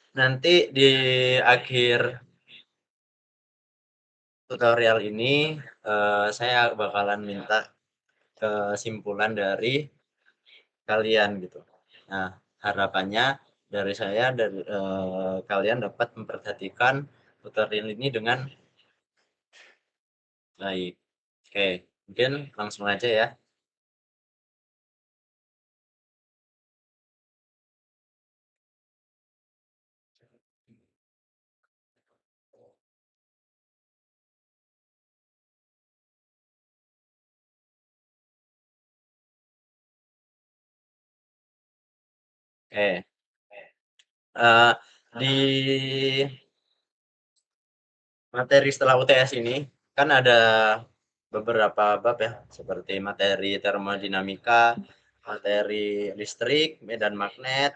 Nanti di akhir tutorial ini, saya bakalan minta kesimpulan dari kalian gitu. Nah, harapannya dari saya dan kalian dapat memperhatikan tutorial ini dengan baik. Oke, mungkin langsung aja ya. Oke, eee, di materi setelah UTS ini, kan ada beberapa bab ya, seperti materi termodinamika, materi listrik, medan magnet,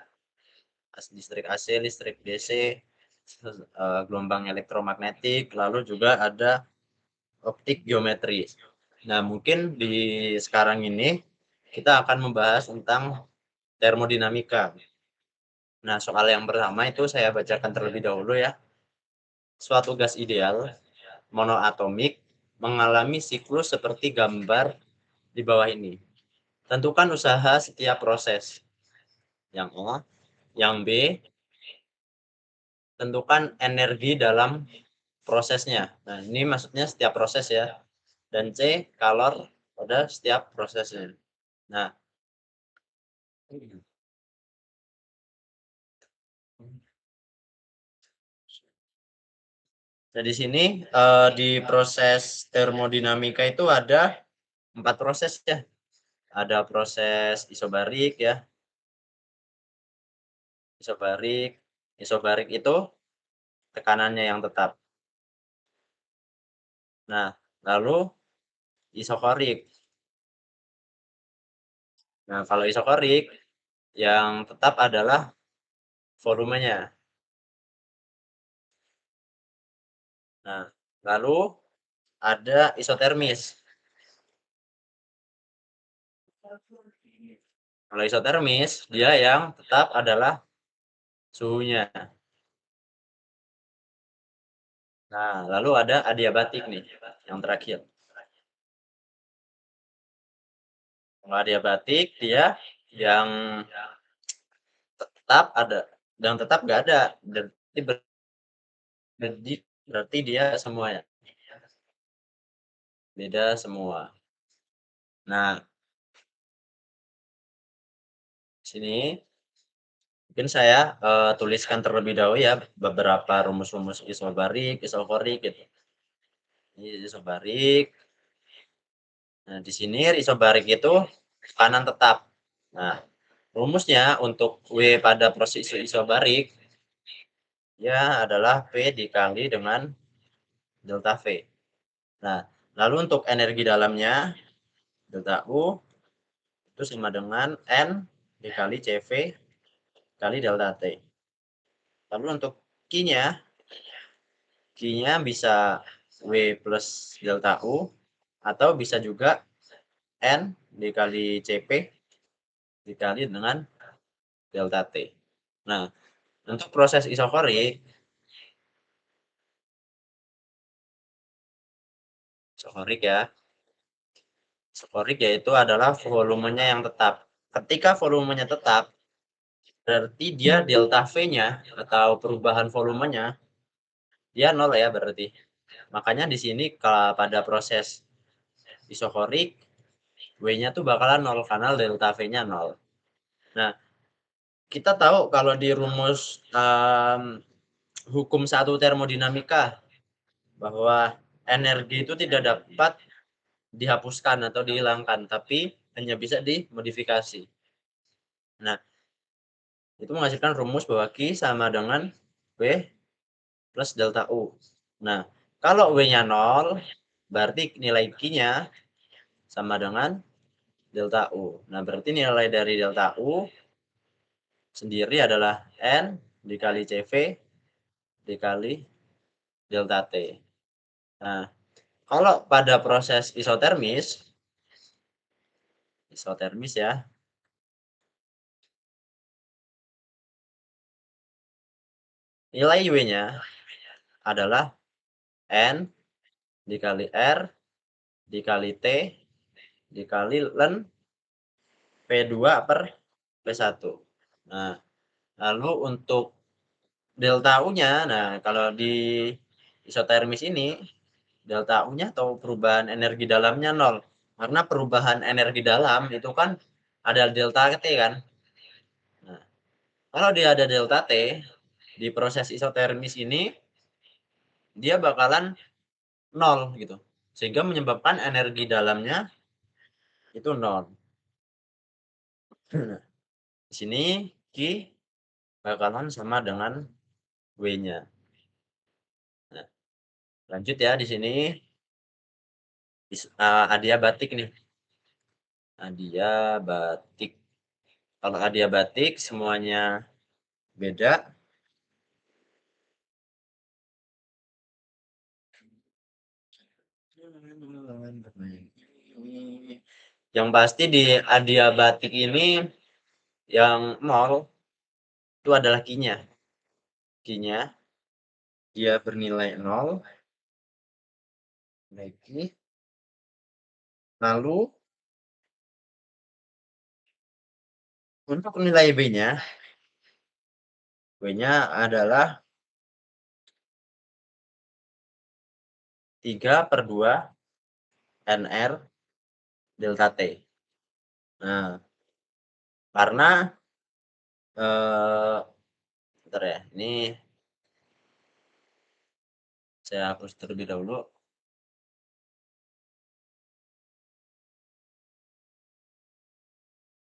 listrik AC, listrik DC, gelombang elektromagnetik, lalu juga ada optik geometri. Nah, mungkin di sekarang ini kita akan membahas tentang termodinamika. Nah, soal yang pertama itu saya bacakan terlebih dahulu ya. Suatu gas ideal monoatomik mengalami siklus seperti gambar di bawah ini. Tentukan usaha setiap proses. Yang A, yang B, tentukan energi dalam prosesnya. Nah, ini maksudnya setiap proses ya. Dan C, kalor pada setiap prosesnya. Nah, nah di sini di proses termodinamika itu ada 4 proses ya. Ada proses isobarik ya, isobarik. Isobarik itu tekanannya yang tetap. Nah, lalu isokorik. Nah, kalau isokorik yang tetap adalah volumenya. Nah, lalu ada isotermis. Kalau isotermis, dia yang tetap adalah suhunya. Nah, lalu ada adiabatik nih, yang terakhir. Kalau adiabatik, dia yang tetap ada, yang tetap nggak ada. Berarti dia semuanya, beda semua. Nah, sini mungkin saya tuliskan terlebih dahulu ya beberapa rumus-rumus isobarik, isokorik gitu. Ini isobarik. Nah, di sini isobarik itu tekanan tetap. Nah, rumusnya untuk W pada proses isobarik ya adalah P dikali dengan delta V. Nah, lalu untuk energi dalamnya delta U itu sama dengan N dikali CV kali delta T. Lalu untuk Q-nya, Q-nya bisa W plus delta U atau bisa juga N dikali CP dikali dengan delta T. Nah, untuk proses isokorik, isokorik ya, isokorik yaitu adalah volumenya yang tetap. Ketika volumenya tetap, berarti dia delta V-nya atau perubahan volumenya dia nol ya berarti. Makanya di sini kalau pada proses isokorik W-nya tuh bakalan nol karena delta V-nya nol. Nah, kita tahu kalau di rumus hukum satu termodinamika bahwa energi itu tidak dapat dihapuskan atau dihilangkan, tapi hanya bisa dimodifikasi. Nah, itu menghasilkan rumus bahwa Q sama dengan W plus delta U. Nah, kalau W-nya 0, berarti nilai Q-nya sama dengan delta U. Nah, berarti nilai dari delta U sendiri adalah N dikali CV dikali delta T. Nah, kalau pada proses isotermis ya, Nilai W-nya adalah N dikali R dikali T dikali ln P2 per P1. Nah, lalu untuk delta U-nya, nah kalau di isotermis ini, delta U-nya atau perubahan energi dalamnya 0. Karena perubahan energi dalam itu kan ada delta T kan. Nah, kalau dia ada delta T, di proses isotermis ini, dia bakalan 0 gitu. Sehingga menyebabkan energi dalamnya itu 0. Di sini Q bakalan sama dengan W-nya. Nah, lanjut ya di sini adiabatik nih. Adiabatik. Kalau adiabatik semuanya beda. Yang pasti di adiabatik ini yang 0 itu adalah Q-nya. Q-nya dia bernilai 0. Lagi. Lalu untuk nilai B-nya, B-nya adalah 3/2 NR delta T. Nah, karena bentar ya, ini saya hapus terlebih dahulu.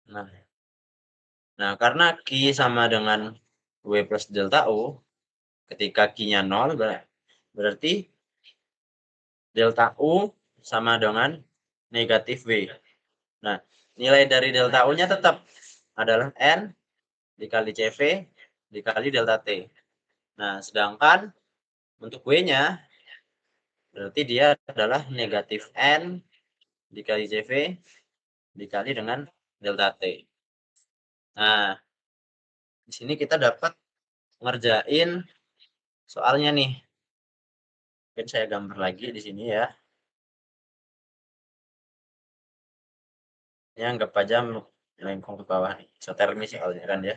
Nah, karena Q sama dengan W plus delta U, ketika Q-nya 0, berarti delta U sama dengan negatif W. Nah, nilai dari delta U-nya tetap adalah N dikali CV dikali delta T. Nah, sedangkan untuk W-nya, berarti dia adalah negatif N dikali CV dikali dengan delta T. Nah, di sini kita dapat ngerjain soalnya nih. Mungkin saya gambar lagi di sini ya. Ini anggap aja melengkung ke bawah nih. Isotermis soalnya kan ya.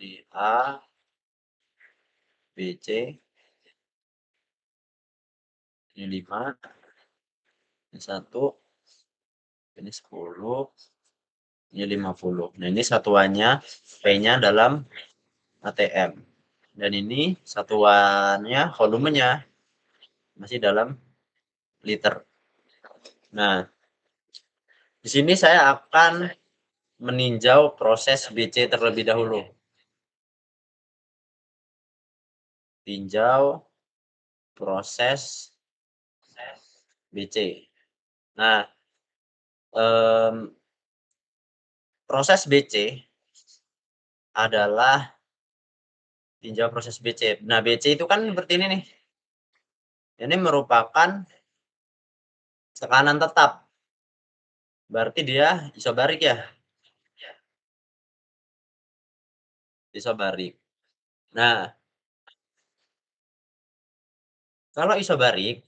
Ini A, B, C, ini 5, ini 1, ini 10, ini 50. Nah, ini satuannya P-nya dalam ATM. Dan ini satuannya volumenya masih dalam liter. Nah, di sini saya akan meninjau proses BC terlebih dahulu. Tinjau proses BC. Nah, proses BC adalah tinjau proses BC. Nah, BC itu kan seperti ini nih. Ini merupakan tekanan tetap. Berarti dia isobarik ya. Isobarik. Nah, kalau isobarik,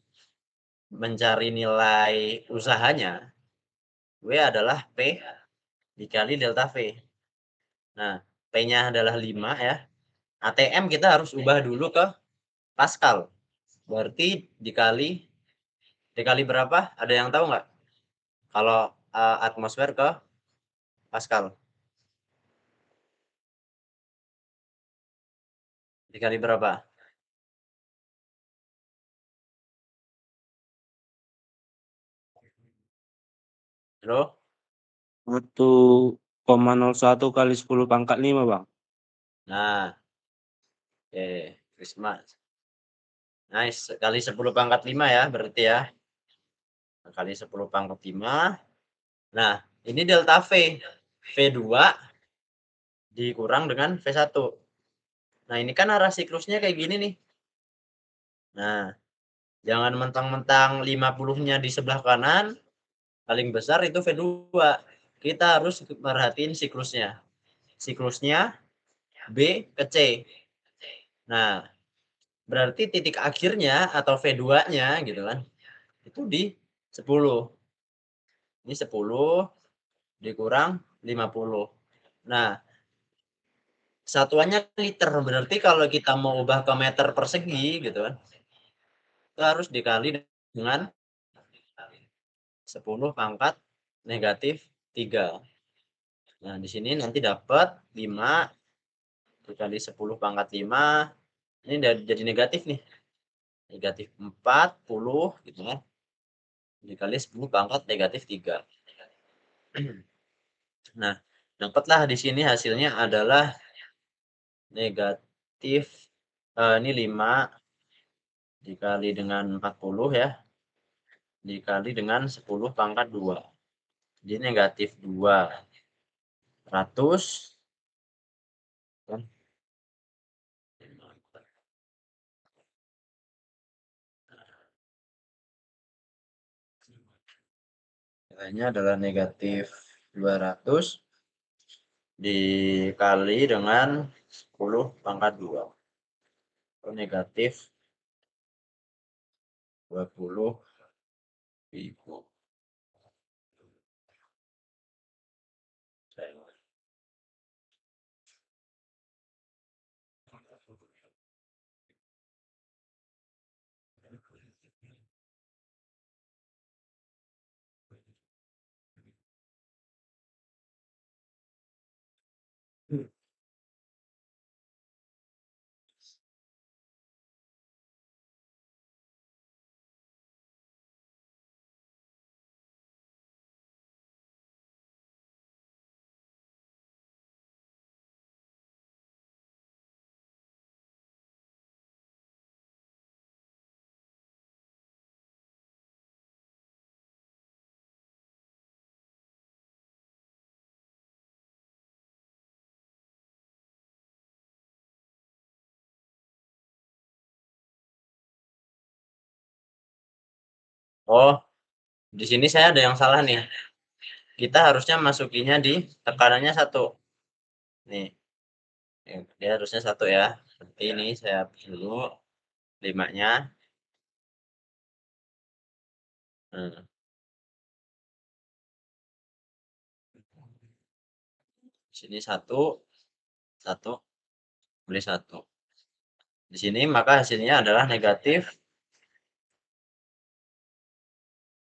mencari nilai usahanya, W adalah P dikali delta V. Nah, P-nya adalah 5 ya. ATM kita harus ubah dulu ke Pascal. Berarti dikali berapa? Ada yang tahu nggak? Kalau atmosfer ke Pascal. Dikali berapa? Bro? 1,01 kali 10 pangkat 5, Bang. Nah, Christmas. Nice, kali 10 pangkat 5 ya, berarti ya. Kali 10 pangkat 5. Nah, ini delta V. V2 dikurang dengan V1. Nah, ini kan arah siklusnya kayak gini nih. Nah, jangan mentang-mentang 50-nya di sebelah kanan, paling besar itu V2. Kita harus merhatiin siklusnya. Siklusnya B ke C. Nah, berarti titik akhirnya atau V2-nya gitu kan, itu di 10. Ini 10 dikurang 50. Nah, satuannya liter, berarti kalau kita mau ubah ke meter persegi gitu kan, itu harus dikali dengan 10 pangkat negatif 3. Nah, di sini nanti dapat 5 dikali 10 pangkat 5, ini jadi negatif nih. Negatif 40 gitu kan. Dikali 10 pangkat negatif 3. Nah, dapatlah di sini hasilnya adalah negatif ini 5 dikali dengan 40 ya. Dikali dengan 10 pangkat 2. Jadi negatif 200 kan. Nilainya adalah negatif 200 dikali dengan 10 pangkat 2. Atau negatif 20.000. Oh, di sini saya ada yang salah nih. Kita harusnya masukinya di tekanannya 1. Nih. Dia harusnya 1 ya. Seperti ini saya hapus dulu 5-nya. Nah, sini 1, 1, beli 1. Di sini maka hasilnya adalah negatif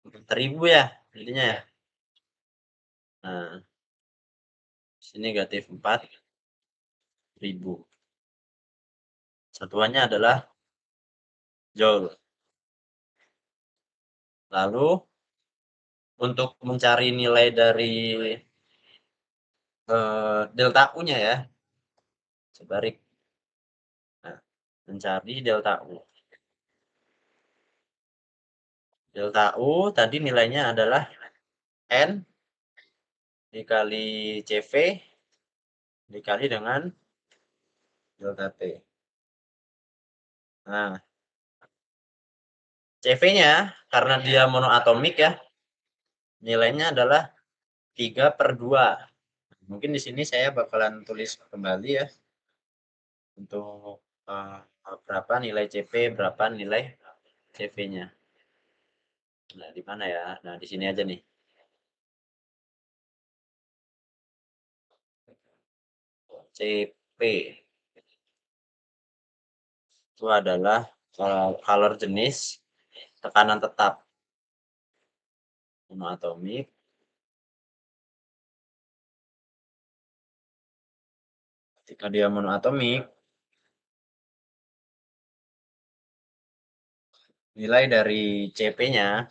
4.000 ya jadinya ya. Nah, sini negatif 4.000. Satuannya adalah joule. Lalu untuk mencari nilai dari delta U-nya ya. Sebalik. Nah, mencari delta U. Delta U tadi nilainya adalah N dikali CV dikali dengan delta T. Nah, CV-nya karena dia monoatomik ya, nilainya adalah 3/2. Mungkin di sini saya bakalan tulis kembali ya, untuk berapa nilai CV, berapa nilai CV-nya. Nah, di mana ya? Nah, di sini aja nih. CP itu adalah kalor jenis tekanan tetap monoatomik. Ketika dia monoatomik, nilai dari CP-nya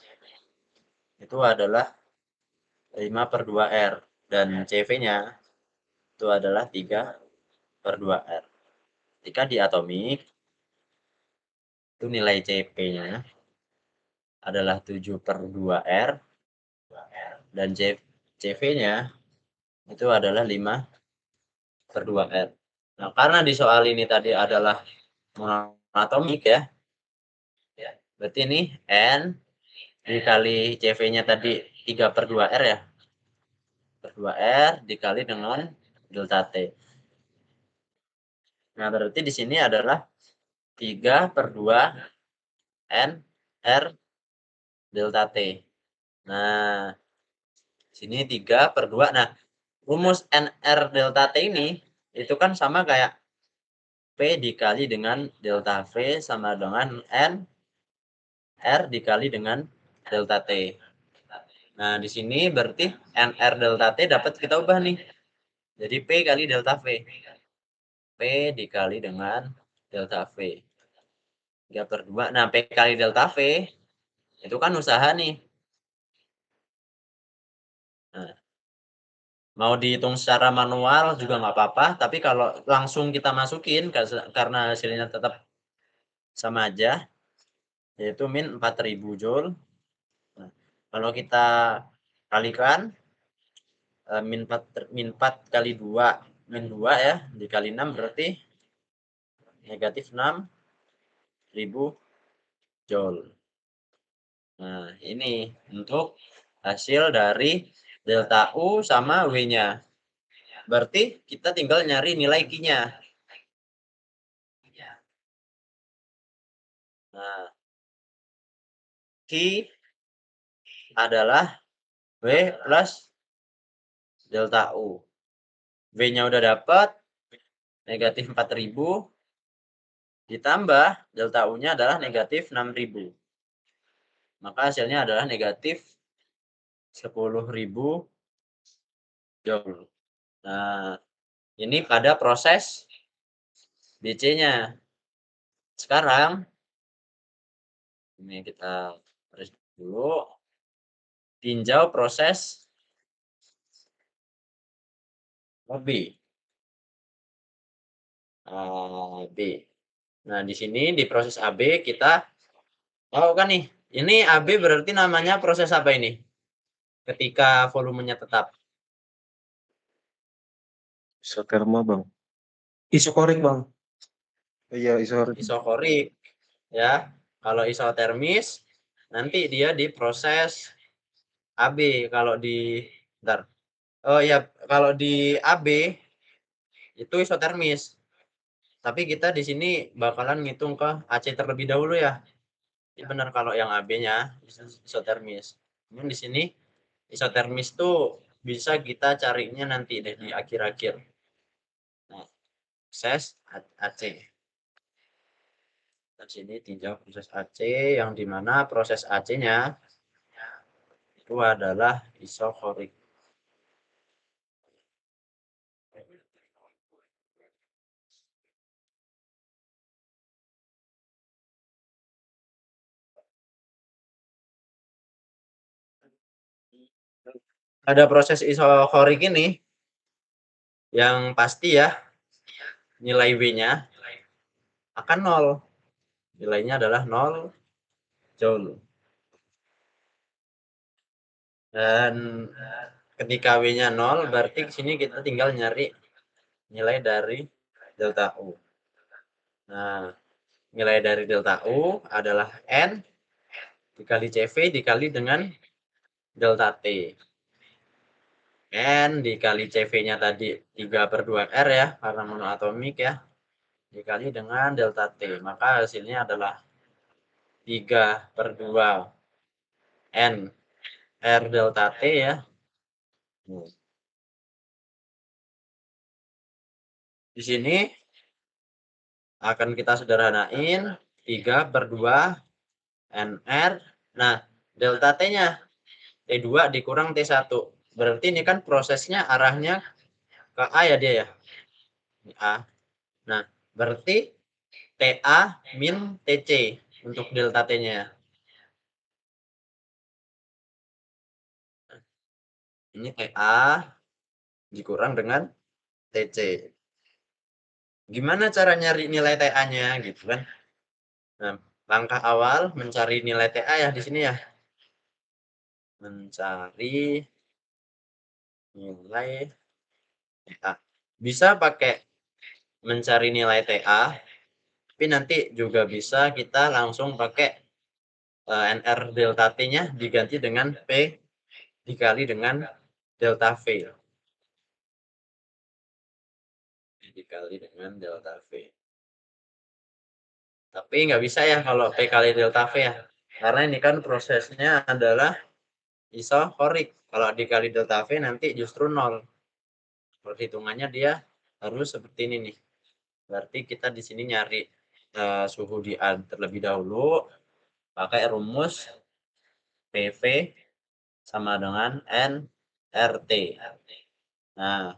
itu adalah 5/2R dan CV-nya itu adalah 3/2R. Ketika di atomik, itu nilai CP-nya adalah 7/2R dan CV-nya itu adalah 5/2R. Nah, karena di soal ini tadi adalah monoatomik ya, Berarti ini N dikali CV-nya tadi 3/2R ya. Per 2R dikali dengan delta T. Nah, berarti di sini adalah 3/2 N R delta T. Nah, sini 3/2. Nah, rumus NR delta T ini itu kan sama kayak P dikali dengan delta V sama dengan N R dikali dengan delta T. Nah, di sini berarti NR delta T dapat kita ubah nih. Jadi P kali delta V. P dikali dengan delta V. 3/2. Nah, P kali delta V itu kan usaha nih. Nah, mau dihitung secara manual juga nggak apa-apa, tapi kalau langsung kita masukin karena hasilnya tetap sama aja, yaitu min 4.000 Joule. Nah, kalau kita kalikan min 4 kali 2 min 2 ya dikali 6 berarti negatif 6.000 Joule. Nah, ini untuk hasil dari delta U sama W-nya. Berarti kita tinggal nyari nilai Q-nya. Nah, Q adalah W plus delta U. W-nya udah dapat, negatif 4.000, ditambah delta U-nya adalah negatif 6.000. Maka hasilnya adalah negatif 10.000 Joule. Nah, ini pada proses DC-nya. Sekarang, ini kita tulis dulu, tinjau proses AB. AB. Nah, di sini di proses AB kita tahu kan nih, ini AB berarti namanya proses apa ini? Ketika volumenya tetap. Isoterma, Bang. Isokorik, Bang. Iya, isokorik. Isokorik ya. Kalau isotermis nanti dia diproses AB. Kalau di bentar. Oh ya, kalau di AB itu isotermis. Tapi kita di sini bakalan ngitung ke AC terlebih dahulu ya. Ini benar kalau yang AB-nya isotermis. Ini di sini isotermis tuh bisa kita carinya nanti deh di akhir-akhir. Nah, proses AC. Di sini tinjau proses AC yang dimana proses AC-nya itu adalah isokorik. Ada proses isokorik ini yang pasti ya nilai W-nya akan 0. Nilainya adalah 0 Joule. Dan ketika W-nya 0 berarti di sini kita tinggal nyari nilai dari delta U. Nah, nilai dari delta U adalah N dikali CV dikali dengan delta T. N dikali CV-nya tadi 3/2R ya, karena monoatomik ya, dikali dengan delta T. Maka hasilnya adalah 3/2 N R delta T ya. Di sini akan kita sederhanain 3/2 NR. Nah, delta T-nya T2 dikurang T1. Berarti ini kan prosesnya arahnya ke A ya dia ya. Ini A. Nah, berarti TA min TC untuk delta T-nya. Ini TA dikurang dengan TC. Gimana cara nyari nilai TA-nya gitu kan? Nah, langkah awal mencari nilai TA ya di sini ya. Mencari nilai TA. Bisa pakai mencari nilai TA, tapi nanti juga bisa kita langsung pakai NR delta T-nya diganti dengan P dikali dengan delta V. Dikali dengan delta V. Tapi nggak bisa ya kalau P kali delta V ya. Karena ini kan prosesnya adalah isokorik. Kalau dikali delta V nanti justru 0. Perhitungannya dia harus seperti ini nih. Berarti kita di sini nyari suhu di A terlebih dahulu. Pakai rumus PV sama dengan nRT. Nah,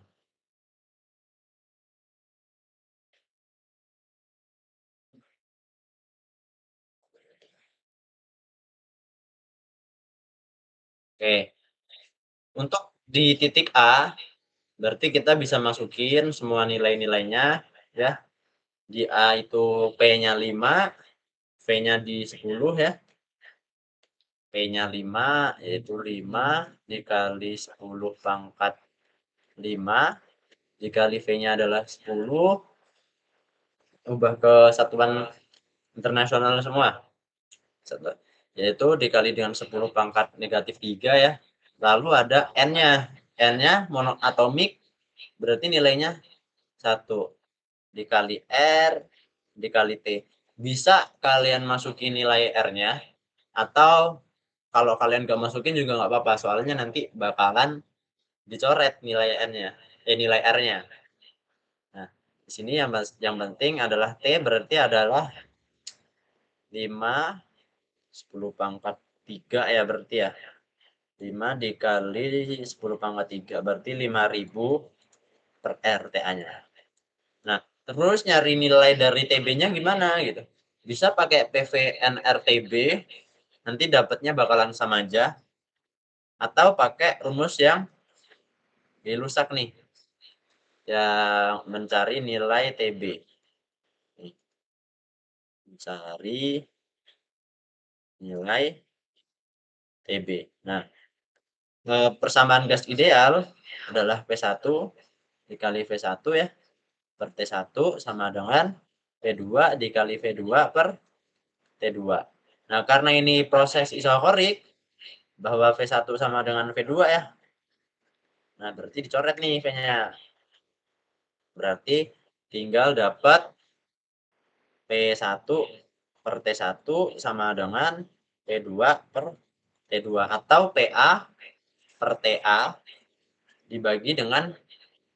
oke. Untuk di titik A, berarti kita bisa masukin semua nilai-nilainya ya. Di A itu P-nya 5, V-nya di 10 ya. P-nya 5, yaitu 5 dikali 10 pangkat 5, dikali V-nya adalah 10, ubah ke satuan internasional semua. Yaitu dikali dengan 10 pangkat negatif 3 ya. Lalu ada N-nya. N-nya monoatomik, berarti nilainya 1. Dikali R, dikali T. Bisa kalian masukin nilai R-nya, atau kalau kalian gak masukin juga nggak apa-apa, soalnya nanti bakalan dicoret nilai N-nya, nilai R-nya. Nah, di sini yang penting adalah T berarti adalah 5 10 pangkat 3 ya berarti ya. 5 dikali 10 pangkat 3 berarti 5.000 per R TA-nya. Nah, terus nyari nilai dari TB-nya gimana gitu. Bisa pakai PVNRTB, nanti dapatnya bakalan sama aja. Atau pakai rumus yang dilusak nih, yang mencari nilai TB. Mencari nilai TB. Nah, persamaan gas ideal adalah P1 dikali V1 ya, per T1 sama dengan P2 dikali V2 per T2. Nah, karena ini proses isokorik, bahwa V1 sama dengan V2 ya. Nah, berarti dicoret nih V-nya. Berarti tinggal dapat P1 per T1 sama dengan P2 per T2. Atau PA per TA dibagi dengan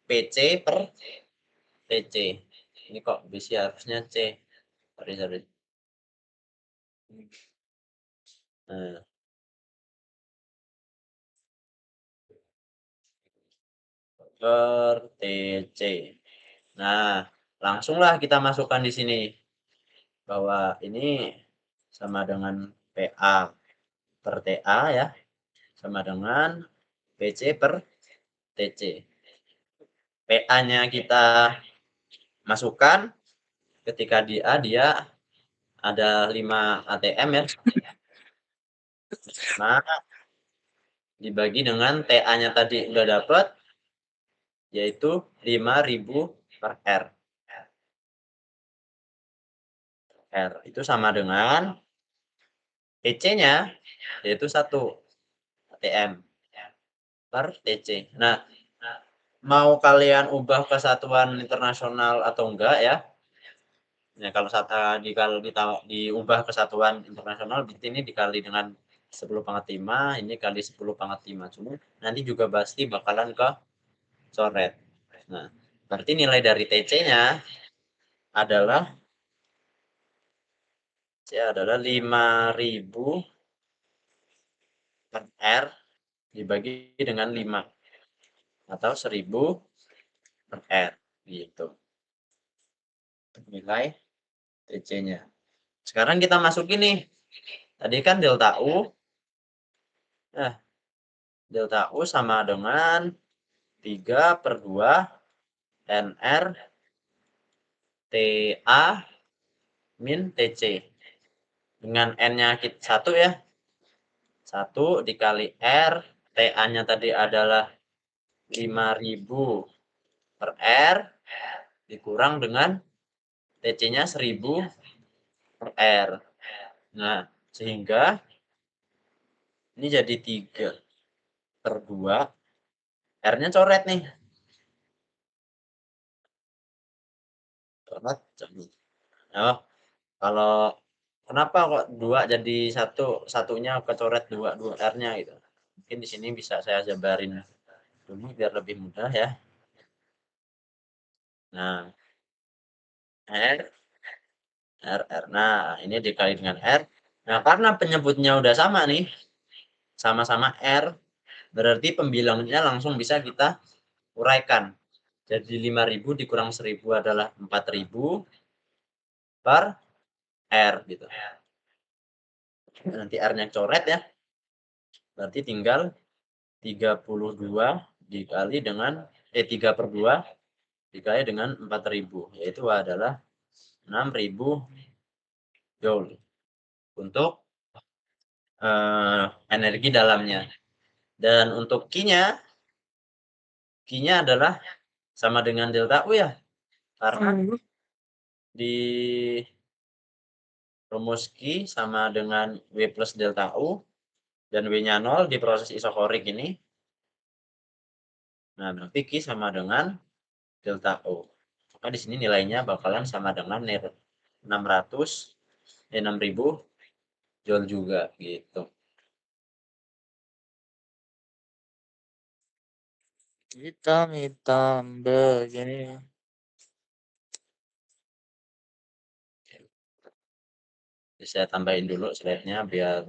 PC per TC. Ini kok bisa harusnya C. Sorry. Nah, per TC. Nah, langsunglah kita masukkan di sini bahwa ini sama dengan PA per TA ya, sama dengan PC per TC. PA-nya kita masukkan, ketika di A dia ada 5 ATM ya. Nah, dibagi dengan TA-nya tadi udah dapat, yaitu 5.000 per R. R itu sama dengan TC-nya, yaitu 1 ATM per TC. Nah, mau kalian ubah ke satuan internasional atau enggak ya? Ya kalau diubah ke satuan internasional, berarti ini dikali dengan 10 pangkat 5, ini kali 10 pangkat 5. Cuma nanti juga pasti bakalan ke coret. Nah, berarti nilai dari TC-nya adalah 5.000 per R dibagi dengan 5 atau 1.000 per R gitu. Nilai TC-nya. Sekarang kita masukin nih. Tadi kan delta U. Nah, delta U sama dengan 3 per 2 NR TA min TC. Dengan N-nya 1 ya. 1 dikali R. TA-nya tadi adalah 5.000 per R. Dikurang dengan TC-nya 1.000 per R. Nah, Sehingga ini jadi 3/2. R-nya coret nih. Coret. Oh, kalau kenapa kok 2 jadi 1, satunya kecoret 2 R-nya gitu. Mungkin di sini bisa saya jabarin dulu biar lebih mudah ya. Nah, R, R. Nah, ini dikali dengan R. Nah, karena penyebutnya udah sama nih, sama-sama R, berarti pembilangnya langsung bisa kita uraikan. Jadi 5.000 dikurang 1.000 adalah 4.000 per R gitu. Nanti R-nya coret ya. Berarti tinggal 32 dikali dengan 3/2 dikali dengan 4.000, yaitu adalah 6.000 joule untuk energi dalamnya. Dan untuk Q-nya adalah sama dengan delta U ya, karena di rumus Q sama dengan W plus delta U dan W-nya 0 di proses isokorik ini. Nah, berarti Q sama dengan delta U. Maka di sini nilainya bakalan sama dengan 6.000 joule juga gitu. Hitam begini. Jadi saya tambahin dulu slide-nya biar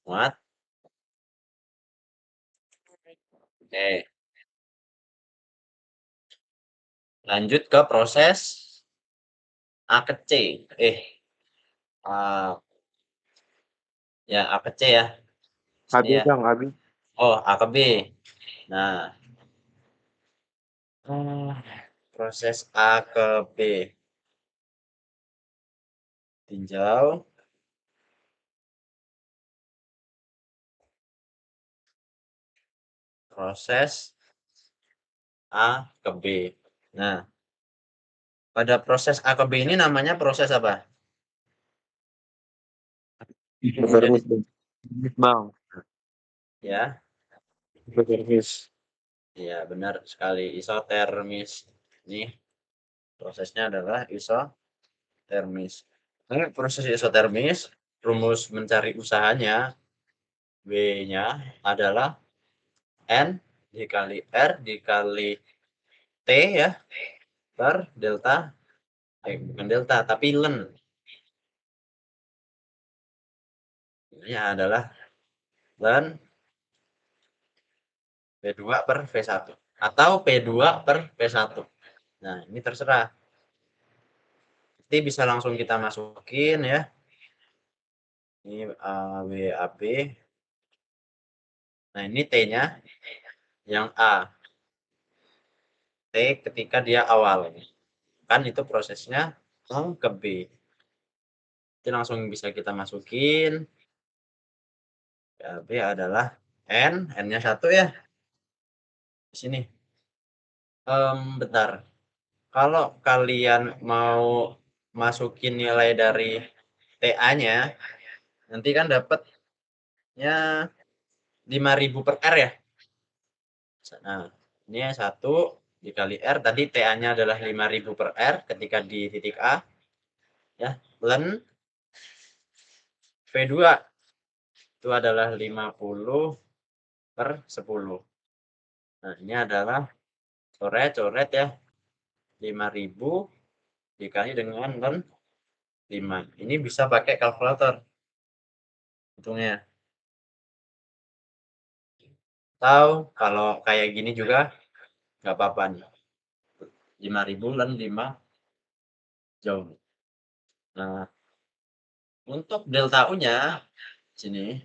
muat. Oke. Lanjut ke proses A ke C. Ya A ke C ya. AB Sini ya. Bang, AB. Oh, A ke B. Nah, proses A ke B. Tinjau. Proses A ke B. Nah, pada proses A ke B ini namanya proses apa? Isotermis Bang. Ya, Isotermis. iya benar sekali, isotermis. Ini prosesnya adalah isotermis. Nah, proses isotermis, rumus mencari usahanya, W-nya adalah N dikali R dikali T ya, per delta, bukan delta, tapi Len. Ini adalah Len P2 per V1. Atau P2 per V1. Nah, ini terserah. Nanti bisa langsung kita masukin ya. Ini WAB. Nah, ini T-nya yang A. T ketika dia awal. Kan itu prosesnya A ke B. Itu langsung bisa kita masukin. B adalah N. N-nya 1 ya. Di sini. Bentar. Kalau kalian mau masukin nilai dari TA-nya, nanti kan dapatnya 5.000 per R ya. Nah, ini 1 dikali R, tadi TA-nya adalah 5.000 per R ketika di titik A. Ya, Len V2 itu adalah 50 per 10. Nah, ini adalah coret-coret ya. 5.000 dikali dengan Len 5. Ini bisa pakai kalkulator hitungnya. Atau kalau kayak gini juga nggak apa-apa nih. 5.000 Len 5 joule. Nah, untuk delta U-nya sini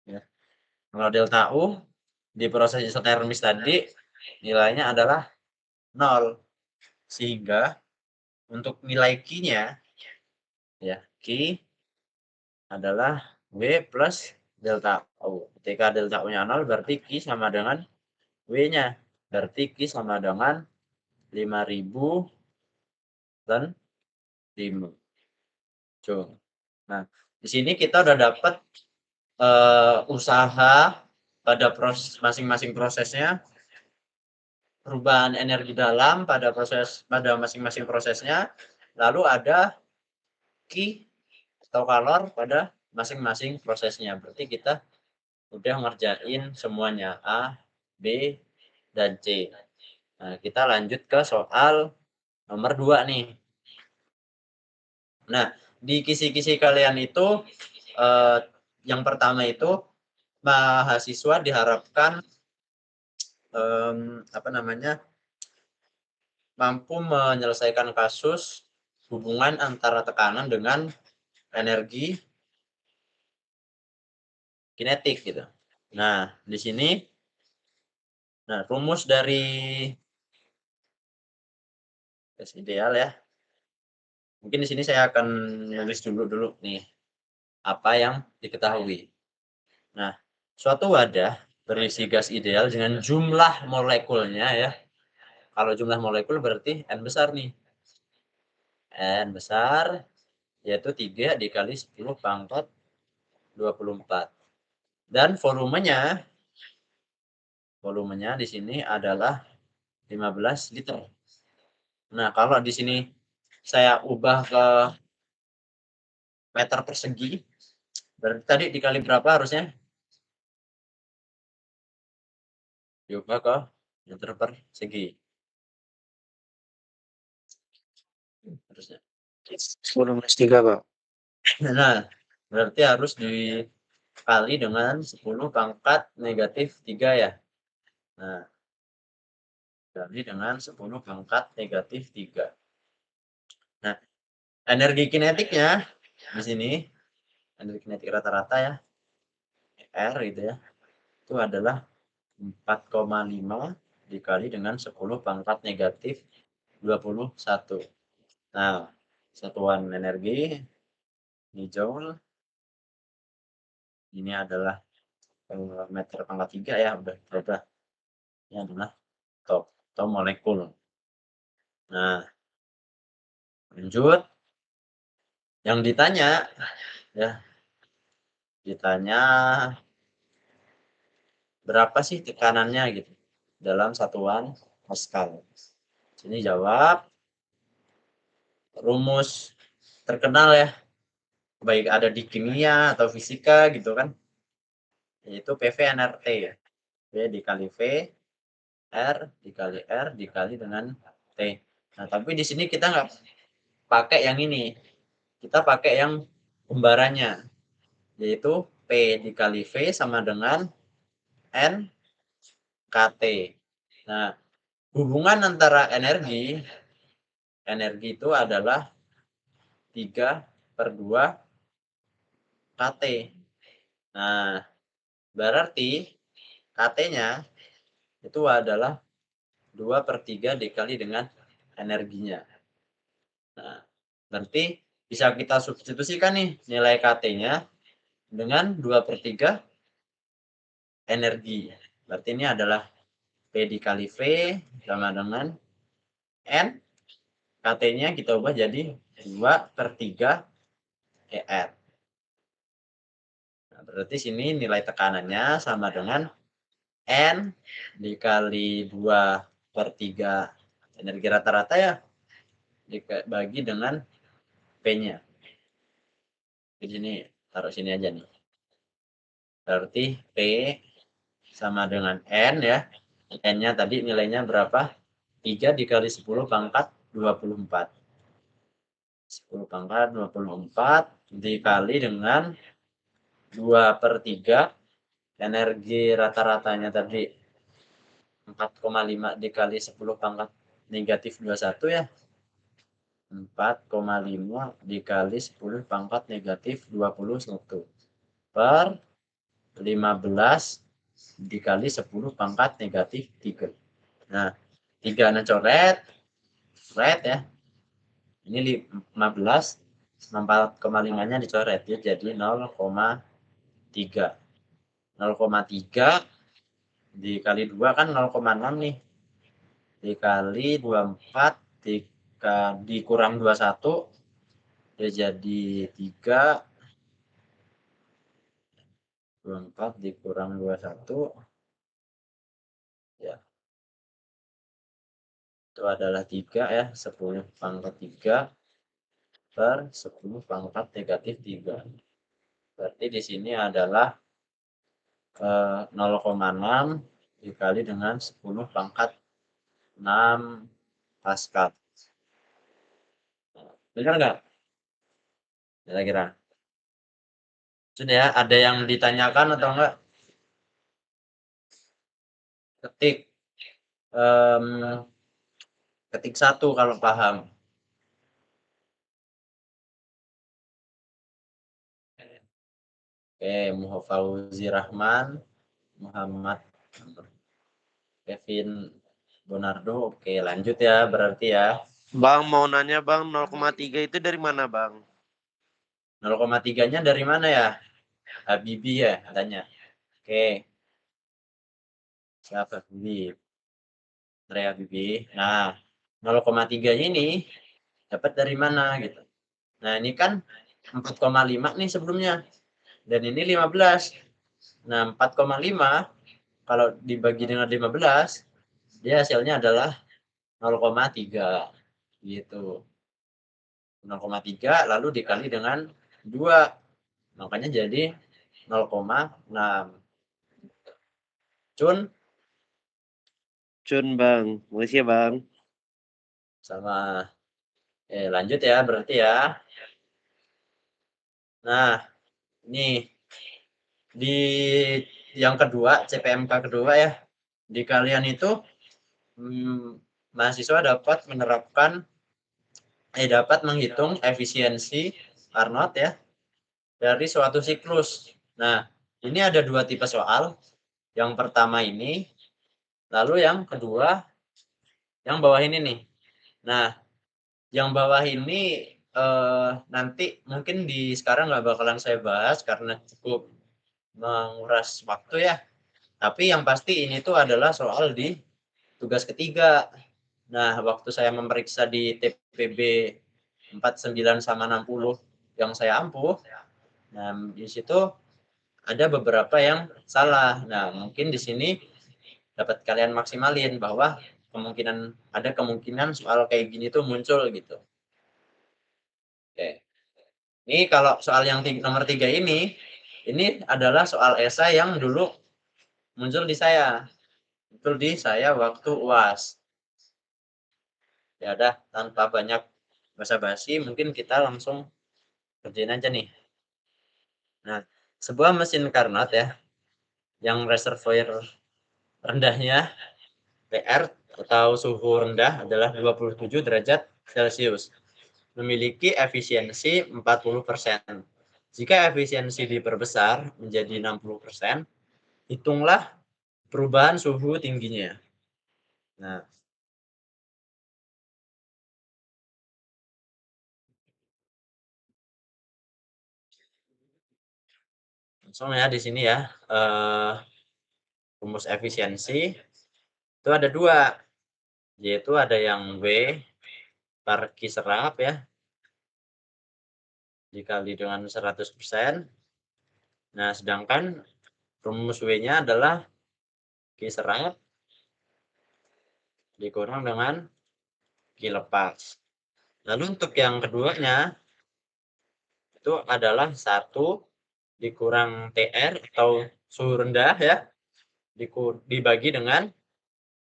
ya. Kalau delta U di proses isotermis tadi nilainya adalah 0. Sehingga untuk nilai Q-nya ya, Q adalah W plus delta U. Ketika delta U-nya 0 berarti Q sama dengan W-nya. Berarti Q sama dengan 5.000 dan 5 joule. Nah, Di sini kita udah dapat usaha pada masing-masing prosesnya, perubahan energi dalam pada masing-masing prosesnya, lalu ada Q atau kalor pada masing-masing prosesnya. Berarti kita udah ngerjain semuanya A, B, dan C. Nah, kita lanjut ke soal nomor 2 nih. Nah, di kisi-kisi kalian itu yang pertama itu mahasiswa diharapkan mampu menyelesaikan kasus hubungan antara tekanan dengan energi kinetik gitu. Nah, di sini rumus dari tes ideal ya. Mungkin di sini saya akan nulis dulu nih apa yang diketahui. Nah, suatu wadah berisi gas ideal dengan jumlah molekulnya ya. Kalau jumlah molekul berarti N besar nih. N besar yaitu 3 dikali 10 pangkat 24. Dan volumenya di sini adalah 15 liter. Nah, kalau di sini saya ubah ke meter persegi, berarti tadi dikali berapa harusnya? Diubah ke meter persegi. Harusnya. 10-3, Pak. Nah, berarti harus dikali dengan 10 pangkat negatif 3 ya. Nah, dikali dengan 10 pangkat negatif 3. Nah, energi kinetiknya di sini, energi kinetik rata-rata ya, R gitu ya, itu adalah 4,5 dikali dengan 10 pangkat negatif 21. Nah, satuan energi ini joule. Ini adalah meter pangkat 3 ya, udah. Ini adalah atau molekul. Nah, lanjut. Yang ditanya ya, berapa sih tekanannya gitu dalam satuan Pascal. Sini jawab rumus terkenal ya, baik ada di kimia atau fisika gitu kan, yaitu PV nRT ya. P dikali V, R dikali dengan T. Nah, tapi di sini kita nggak pakai yang ini. Kita pakai yang kembarannya, yaitu P dikali V sama dengan N KT. Nah, hubungan antara energi itu adalah 3/2 KT. Nah, berarti KT-nya itu adalah 2/3 dikali dengan energinya. Nah, berarti bisa kita substitusikan nih nilai KT-nya dengan 2/3 energi. Berarti ini adalah P dikali V sama dengan N. KT-nya kita ubah jadi 2/3 ER. Nah, berarti sini nilai tekanannya sama dengan N dikali 2/3 energi rata-rata ya, dibagi dengan P-nya. Di sini, taruh sini aja nih. Berarti P sama dengan N ya. N-nya tadi nilainya berapa? 3 dikali 10 pangkat 24. 10 pangkat 24 dikali dengan 2/3 energi rata-ratanya tadi 4,5 dikali 10 pangkat negatif 21 ya. 4,5 dikali 10 pangkat negatif 21 per 15 dikali 10 pangkat negatif 3. Nah, 3 coret ya. Ini 15, 4,5-nya dicoret ya, jadi 0,3. 0,3 dikali 2 kan 0,6 nih. Dikali 24 dikurang 21 ya jadi 3 24 dikurang 21 ya. Itu adalah 3 ya, 10 pangkat 3 per 10 pangkat negatif 3. Berarti di sini adalah 0,6 dikali dengan 10 pangkat 6 Pascal. Benar nggak? Kira-kira. Sudah ya, ada yang ditanyakan atau enggak? Ketik. Ketik 1 kalau paham. Oke, Muhafauzi Rahman, Muhammad Kevin Bonardo. Oke, lanjut ya berarti ya. Bang, mau nanya bang, 0,3 itu dari mana bang? 0,3-nya dari mana ya? Habibie ya katanya. Oke. Siapa Habibie? Rea Habibie. Nah, 0,3 ini dapat dari mana gitu. Nah, ini kan 4,5 nih sebelumnya. Dan ini 15. Nah, 4,5 kalau dibagi dengan 15, dia hasilnya adalah 0,3 gitu. 0,3 lalu dikali dengan 2. Makanya jadi 0,6. Cun Cun bang, makasih ya bang. sama lanjut ya berarti ya. Nah, ini di yang kedua, CPMK kedua ya. Di kalian itu mahasiswa dapat menerapkan dapat menghitung efisiensi Carnot ya dari suatu siklus. Nah, ini ada 2 tipe soal. Yang pertama ini, lalu yang kedua yang bawah ini nih. Nah, yang bawah ini nanti mungkin di sekarang nggak bakalan saya bahas karena cukup menguras waktu ya. Tapi yang pasti ini tuh adalah soal di tugas ketiga. Nah, waktu saya memeriksa di TPB 49 sama 60 yang saya ampuh, nah di situ ada beberapa yang salah. Nah, mungkin di sini dapat kalian maksimalin bahwa ada kemungkinan soal kayak gini tuh muncul gitu. Oke. Ini kalau soal yang nomor 3 ini adalah soal esai yang dulu muncul di saya. Muncul di saya waktu UAS. Ya udah, tanpa banyak basa-basi, mungkin kita langsung kerjain aja nih. Nah, sebuah mesin Carnot ya, yang reservoir rendahnya PR atau suhu rendah adalah 27 derajat Celcius. Memiliki efisiensi 40%. Jika efisiensi diperbesar menjadi 60%, hitunglah perubahan suhu tingginya. Nah, langsung ya di sini ya. Rumus efisiensi itu ada 2, yaitu ada yang W per Ki serap ya, dikali dengan 100%. Nah, sedangkan rumus W-nya adalah Ki serap dikurang dengan Ki lepas. Lalu untuk yang keduanya itu adalah 1 dikurang TR atau suhu rendah ya, dibagi dengan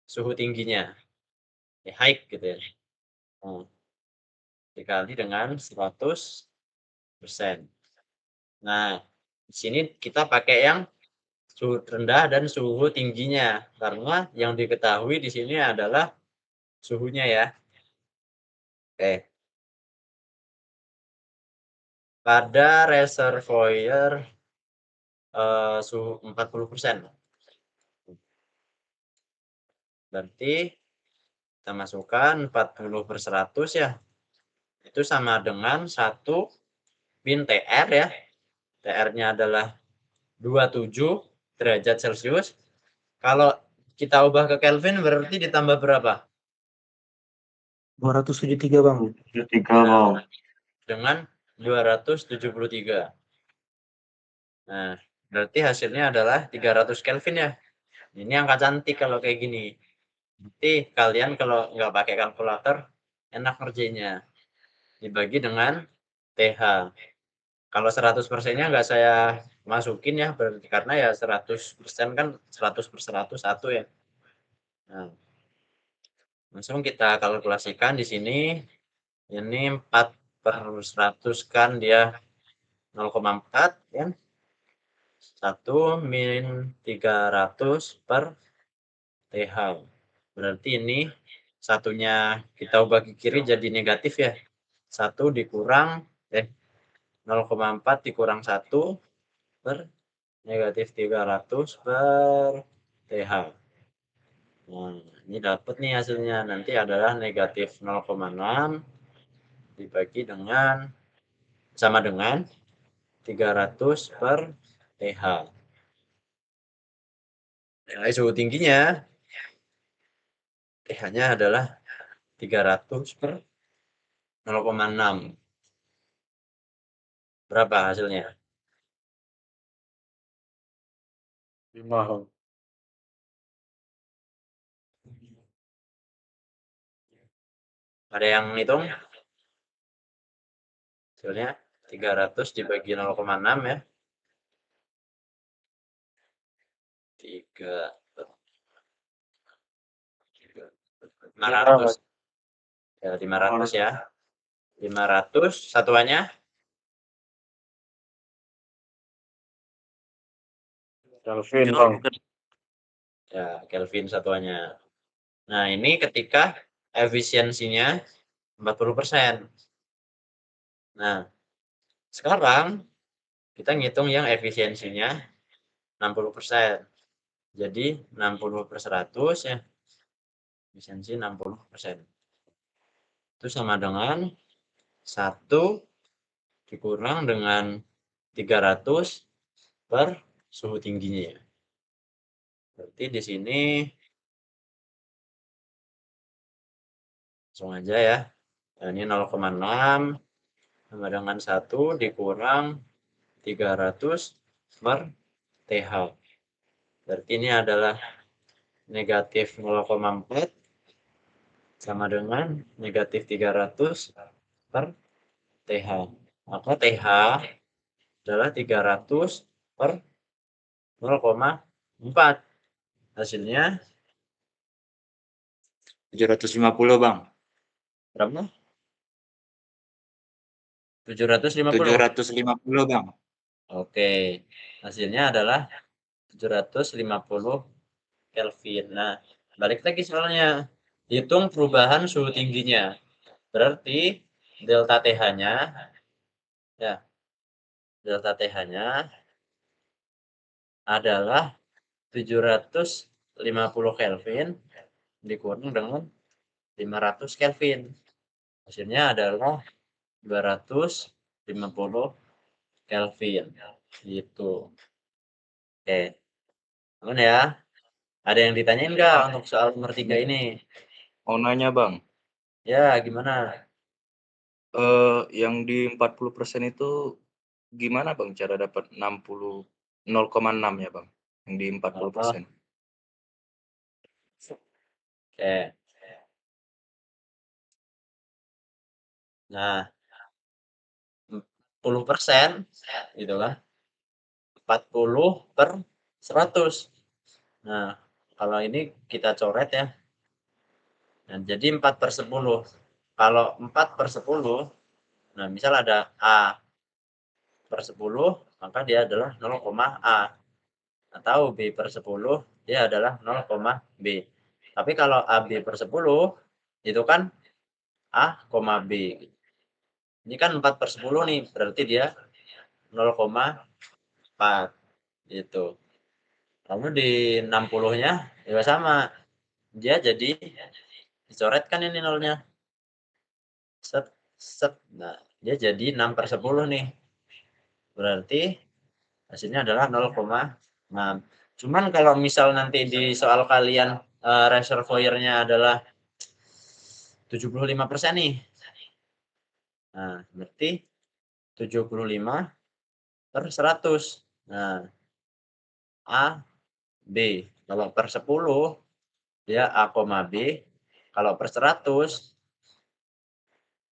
suhu tingginya. High gitu ya. Dikali dengan 100%. Nah, di sini kita pakai yang suhu rendah dan suhu tingginya karena yang diketahui di sini adalah suhunya ya. Oke. Pada reservoir suhu 40%. Berarti kita masukkan 40/100 ya. Itu sama dengan 1 min TR ya. TR-nya adalah 27 derajat Celcius. Kalau kita ubah ke Kelvin berarti ditambah berapa? 273 bang. 73 bang. Dengan 273. Nah, Berarti hasilnya adalah 300 Kelvin ya. Ini angka cantik kalau kayak gini. Nanti kalian kalau nggak pakai kalkulator, enak ngerjainnya. Dibagi dengan TH. Kalau 100%-nya nggak saya masukin ya, berarti karena ya 100% kan 100 per 100 satu ya. Nah, langsung kita kalkulasikan di sini. Ini 4 per 100 kan dia 0,4 kan. 1 min 300 per TH. Berarti ini satunya kita ubah ke kiri jadi negatif ya. 1 dikurang 0,4 dikurang 1 per negatif 300 per TH. Nah, ini dapat nih hasilnya. Nanti adalah negatif 0,6 dibagi dengan sama dengan 300 per TH. Nilai suhu tingginya TH-nya adalah 300 per 0,6. Berapa hasilnya? 5. Ada yang hitung? Hasilnya 300 dibagi 0,6 ya. 500 ya, 500 ya. 500 satuannya Kelvin, Bang. ya, Kelvin satuannya. Nah, ini ketika efisiensinya 40%. Nah, sekarang kita ngitung yang efisiensinya 60%. Jadi 60 per 100 ya. Efisiensi 60%. Itu sama dengan 1 dikurang dengan 300 per suhu tingginya. Berarti di sini langsung aja ya. Nah, ini 0,6 sama dengan 1 dikurang 300 per TH. Berarti ini adalah negatif 0,4 sama dengan negatif 300 per TH. Maka TH adalah 300 per 0,4. Hasilnya 750, Bang. berapa? 750. 750, Bang. Oke. Hasilnya adalah 750 Kelvin. Nah, balik lagi soalnya. Hitung perubahan suhu tingginya. Berarti delta TH-nya ya, delta TH-nya adalah 750 Kelvin dikurang dengan 500 Kelvin. Hasilnya adalah 250 Kelvin. Gitu. Oke. Aman ya? Ada yang ditanyain nggak untuk soal nomor 3 ini? Mau nanya, Bang. Ya, gimana? Yang di 40% itu gimana, Bang, cara dapat 0,6 ya, Bang? Yang di 40%. Oke. Nah, 40% gitu kan. 40 per 100. Nah, kalau ini kita coret ya. Nah, jadi 4 per 10. Kalau 4 per 10, nah misal ada A per 10, maka dia adalah 0,A. Atau B per 10, dia adalah 0,B. Tapi kalau AB per 10, itu kan A, B. Ini kan 4 per 10 nih, berarti dia 0,4. Gitu. Lalu di 60-nya juga sama. Dia jadi dicoretkan ini nolnya. Set, set. Nah, dia jadi 6 per 10 nih. Berarti hasilnya adalah 0,6. Cuman kalau misal nanti di soal kalian reservoirnya adalah 75% nih. Nah, berarti 75 per 100. Nah, A, B. Kalau per 10 dia A, B. Kalau per 100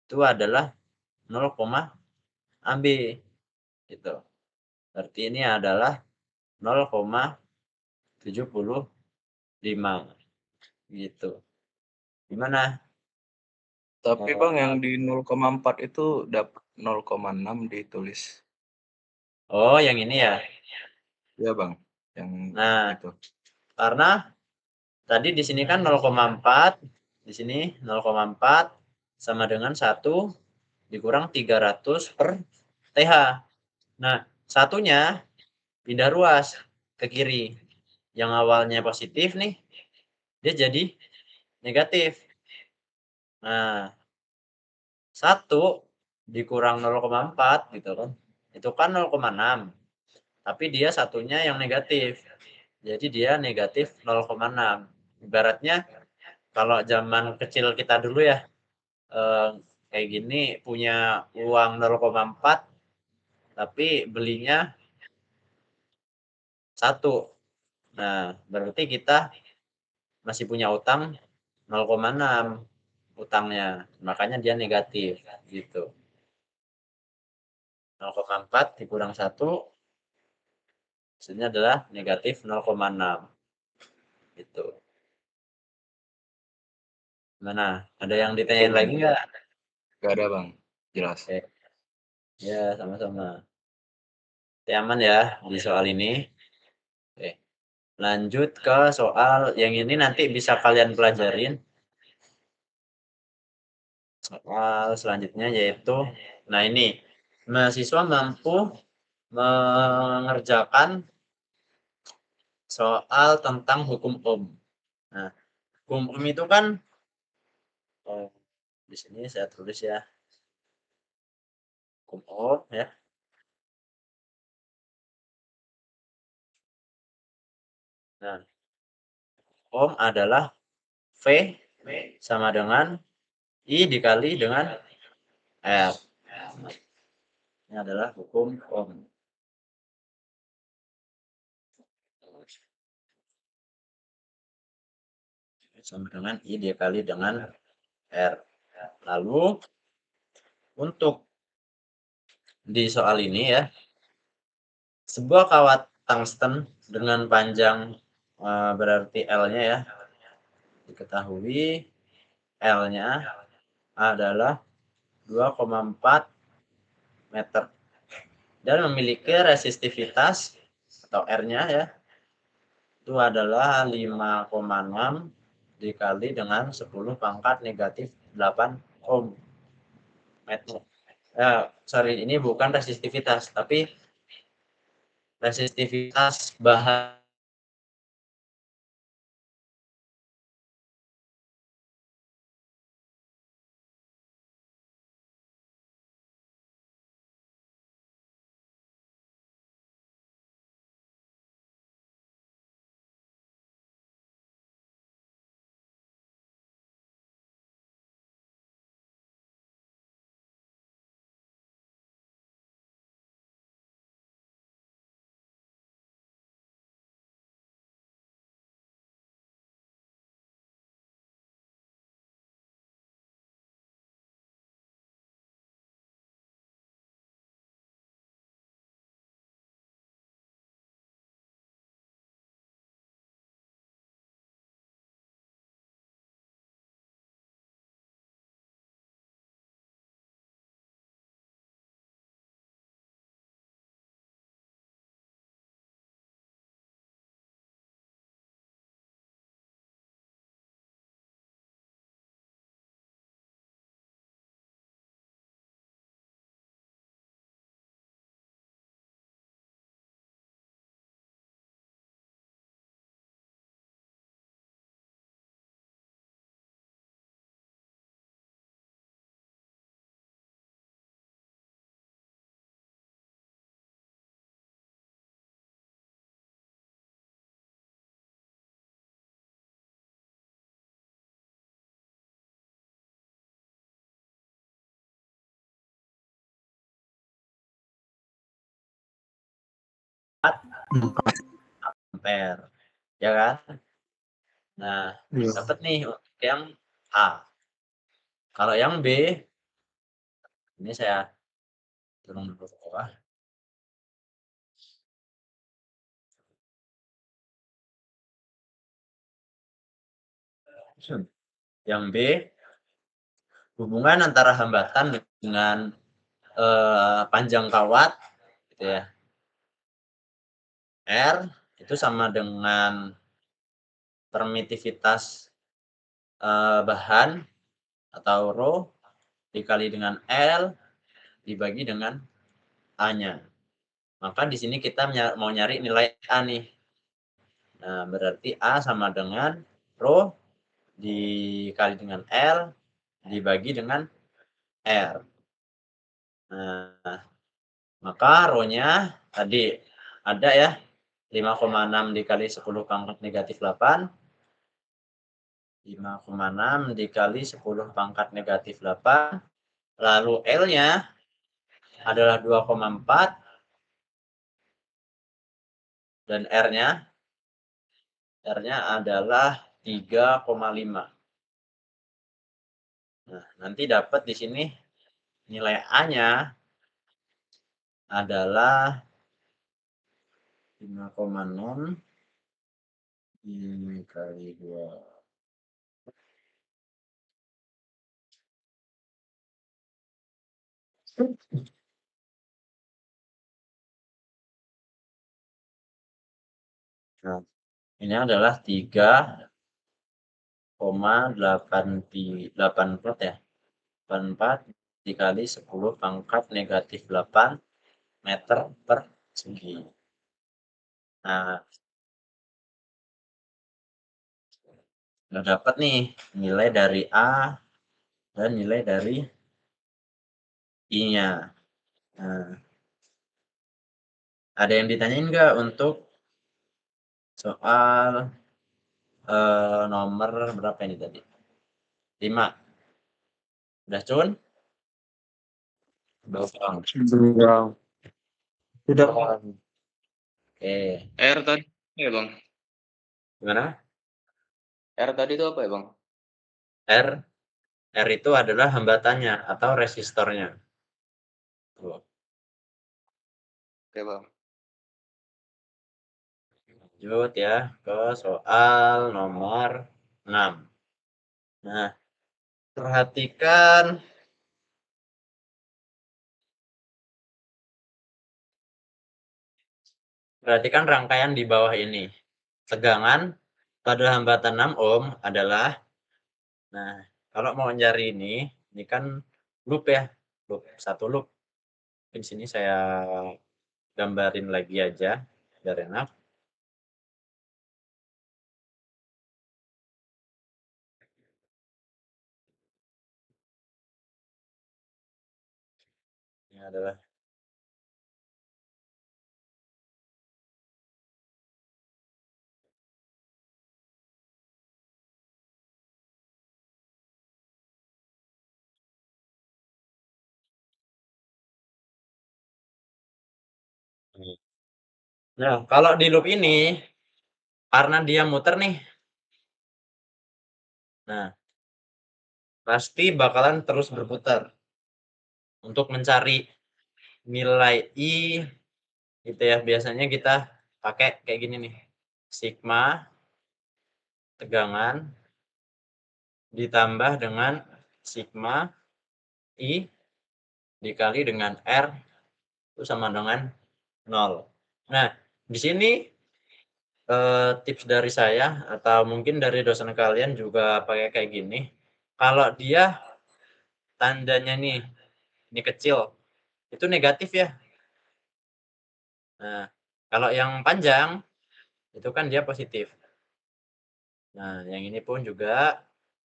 itu adalah 0, AB gitu. Berarti ini adalah 0,75 gitu. Gimana? Tapi Bang yang di 0,4 itu dapat 0,6 ditulis. Oh, yang ini ya. Ya Bang, yang Nah, itu. karena tadi di sini kan 0,4, di sini 0,4 sama dengan 1 dikurang 300 per TH. Nah, satunya pindah ruas ke kiri. Yang awalnya positif nih, dia jadi negatif. Nah, 1 dikurang 0,4 gitu kan. Itu kan 0,6. Tapi dia satunya yang negatif. Jadi dia negatif 0,6. Ibaratnya kalau zaman kecil kita dulu ya, kayak gini punya uang 0,4 tapi belinya 1. Nah, berarti kita masih punya utang 0,6 utangnya. Makanya dia negatif gitu. 0,4 dikurang 1 hasilnya adalah negatif 0,6 gitu. Gimana? Ada yang ditanyain Oke, lagi nggak? Gak ada Bang, jelas. Oke. Ya, sama-sama. Oke, aman ya di soal ini. Oke. Lanjut ke soal yang ini nanti bisa kalian pelajarin. Soal selanjutnya yaitu, nah ini, mahasiswa mampu mengerjakan soal tentang hukum Ohm. Nah, hukum Ohm itu kan, di sini saya tulis ya, hukum Ohm ya. Nah, Ohm adalah V sama dengan I dikali dengan R. Ini adalah hukum Ohm. Sama dengan I dikali dengan R. Lalu untuk di soal ini ya, sebuah kawat tungsten dengan panjang berarti L-nya ya, diketahui L-nya adalah 2,4 meter dan memiliki resistivitas atau R-nya ya itu adalah 5,6 dikali dengan 10 pangkat negatif 8 ohm meter. Sorry, ini bukan resistivitas, tapi resistivitas bahan ampere, ya kan? Nah, Iya. dapat nih untuk yang A. Kalau yang B, ini saya turun dulu ke bawah. Yang B, hubungan antara hambatan dengan panjang kawat, gitu ya. R itu sama dengan permitivitas bahan atau rho dikali dengan L dibagi dengan A-nya. Maka di sini kita mau nyari nilai A nih. Nah, berarti A sama dengan rho dikali dengan L dibagi dengan R. Nah, maka rho-nya tadi ada ya 5,6 dikali 10 pangkat negatif 8. 5,6 dikali 10 pangkat negatif 8. Lalu L-nya adalah 2,4 dan R-nya adalah 3,5. Nah, nanti dapat di sini nilai A-nya adalah 5,6 dikali 2. Nah, ini adalah 3,84 ya. 84 dikali 10 pangkat negatif 8 meter persegi. Nah, udah dapat nih nilai dari A dan nilai dari I-nya. Nah, ada yang ditanyain nggak untuk soal nomor berapa ini tadi? 5. Udah Cun? Udah, Bang. Sudah. Oke. R tadi ya, Bang? Gimana? R tadi itu apa ya, Bang? R itu adalah hambatannya atau resistornya. Tuh. Oke, Bang. Lanjut ya ke soal nomor 6. Nah, perhatikan rangkaian di bawah ini. Tegangan pada hambatan 6 ohm adalah, nah, kalau mau nyari ini kan loop ya, satu loop. Di sini saya gambarin lagi aja biar enak. Ini adalah Nah, kalau di loop ini karena dia muter nih. Nah, pasti bakalan terus berputar untuk mencari nilai I gitu ya. Biasanya kita pakai kayak gini nih. Sigma tegangan ditambah dengan sigma I dikali dengan R itu sama dengan 0. Nah, di sini tips dari saya atau mungkin dari dosen kalian juga pakai kayak gini. Kalau dia tandanya nih, ini kecil, itu negatif ya. Nah, kalau yang panjang itu kan dia positif. Nah, yang ini pun juga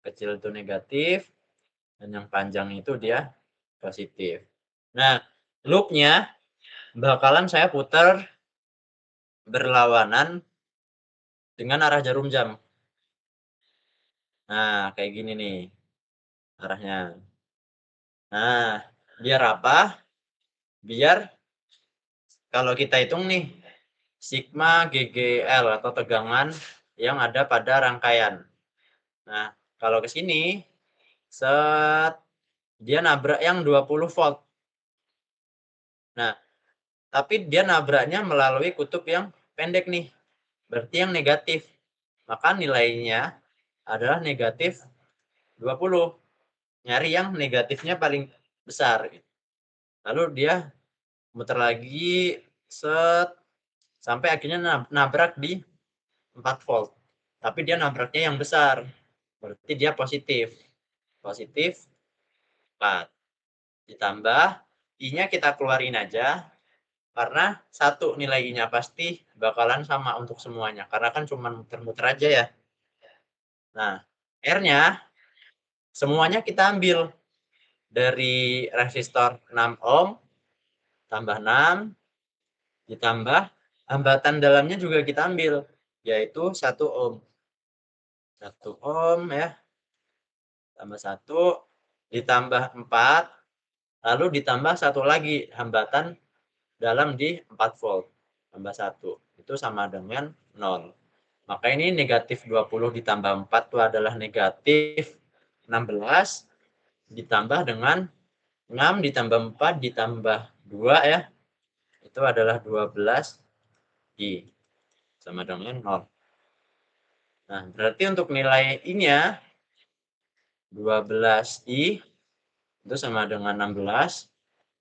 kecil itu negatif dan yang panjang itu dia positif. Nah, loopnya bakalan saya putar berlawanan dengan arah jarum jam. Nah, kayak gini nih arahnya. Nah, biar apa? Biar kalau kita hitung nih sigma GGL atau tegangan yang ada pada rangkaian. Nah, kalau ke sini, dia nabrak yang 20 volt. Nah, tapi dia nabraknya melalui kutub yang pendek nih. Berarti yang negatif. Maka nilainya adalah negatif 20. Nyari yang negatifnya paling besar. Lalu dia muter lagi sampai akhirnya nabrak di 4 volt. Tapi dia nabraknya yang besar. Berarti dia positif. Positif 4. Ditambah I-nya kita keluarin aja. Karena satu nilai I-nya pasti bakalan sama untuk semuanya. Karena kan cuma muter-muter aja ya. Nah, R-nya semuanya kita ambil. Dari resistor 6 ohm tambah 6 ditambah hambatan dalamnya juga kita ambil, yaitu 1 ohm. 1 ohm ya, tambah 1 ditambah 4, lalu ditambah 1 lagi hambatan dalam di 4 volt, tambah 1. Itu sama dengan 0. Maka ini negatif 20 ditambah 4 itu adalah negatif 16 ditambah dengan 6 ditambah 4 ditambah 2 ya. Itu adalah 12 I sama dengan 0. Nah, berarti untuk nilai I-nya 12 I itu sama dengan 16.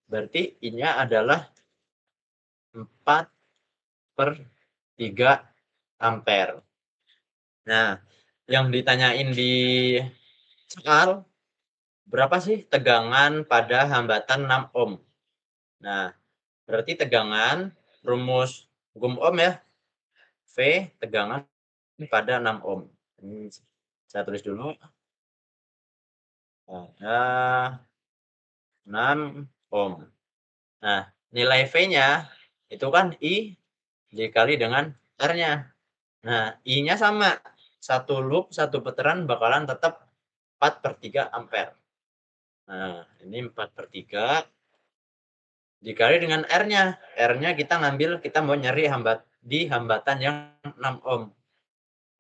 Berarti I-nya adalah 4/3 ampere. Nah, yang ditanyain di soal, berapa sih tegangan pada hambatan 6 ohm? Nah, berarti tegangan rumus hukum ohm ya. V tegangan pada 6 ohm. Ini saya tulis dulu. Ada 6 ohm. Nah, nilai V-nya itu kan I dikali dengan R-nya. Nah, I-nya sama. Satu loop, satu putaran bakalan tetap 4/3 ampere. Nah, ini 4/3 dikali dengan R-nya. R-nya kita mau nyari hambatan yang 6 ohm.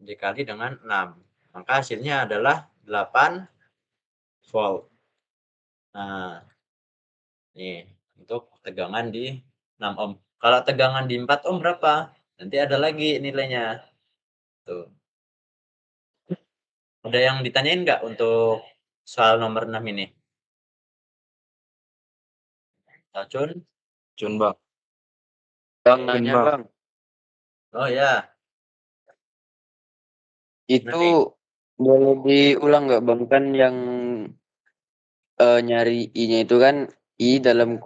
Dikali dengan 6. Maka hasilnya adalah 8 volt. Nah, nih untuk tegangan di 6 ohm. Kalau tegangan di 4 ohm berapa? Nanti ada lagi nilainya. Tuh. Ada yang ditanyain nggak untuk soal nomor 6 ini? Cun? Cun, Bang. Bang Cun, nanya Bang. bang, Oh ya. itu boleh diulang nggak bang? Kan yang nyari I-nya itu kan I dalam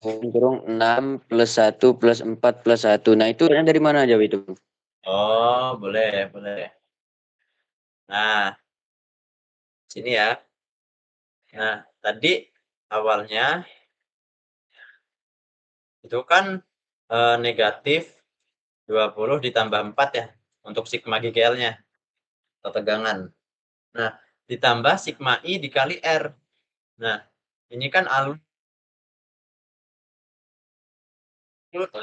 kurung 6 plus 1 plus 4 plus 1. Nah itu dari mana aja itu? Oh, boleh, boleh. Nah, sini ya. Nah, tadi awalnya itu kan negatif 20 ditambah 4 ya untuk sigma GGL-nya atau tegangan. Nah, ditambah sigma I dikali R. Nah, ini kan alur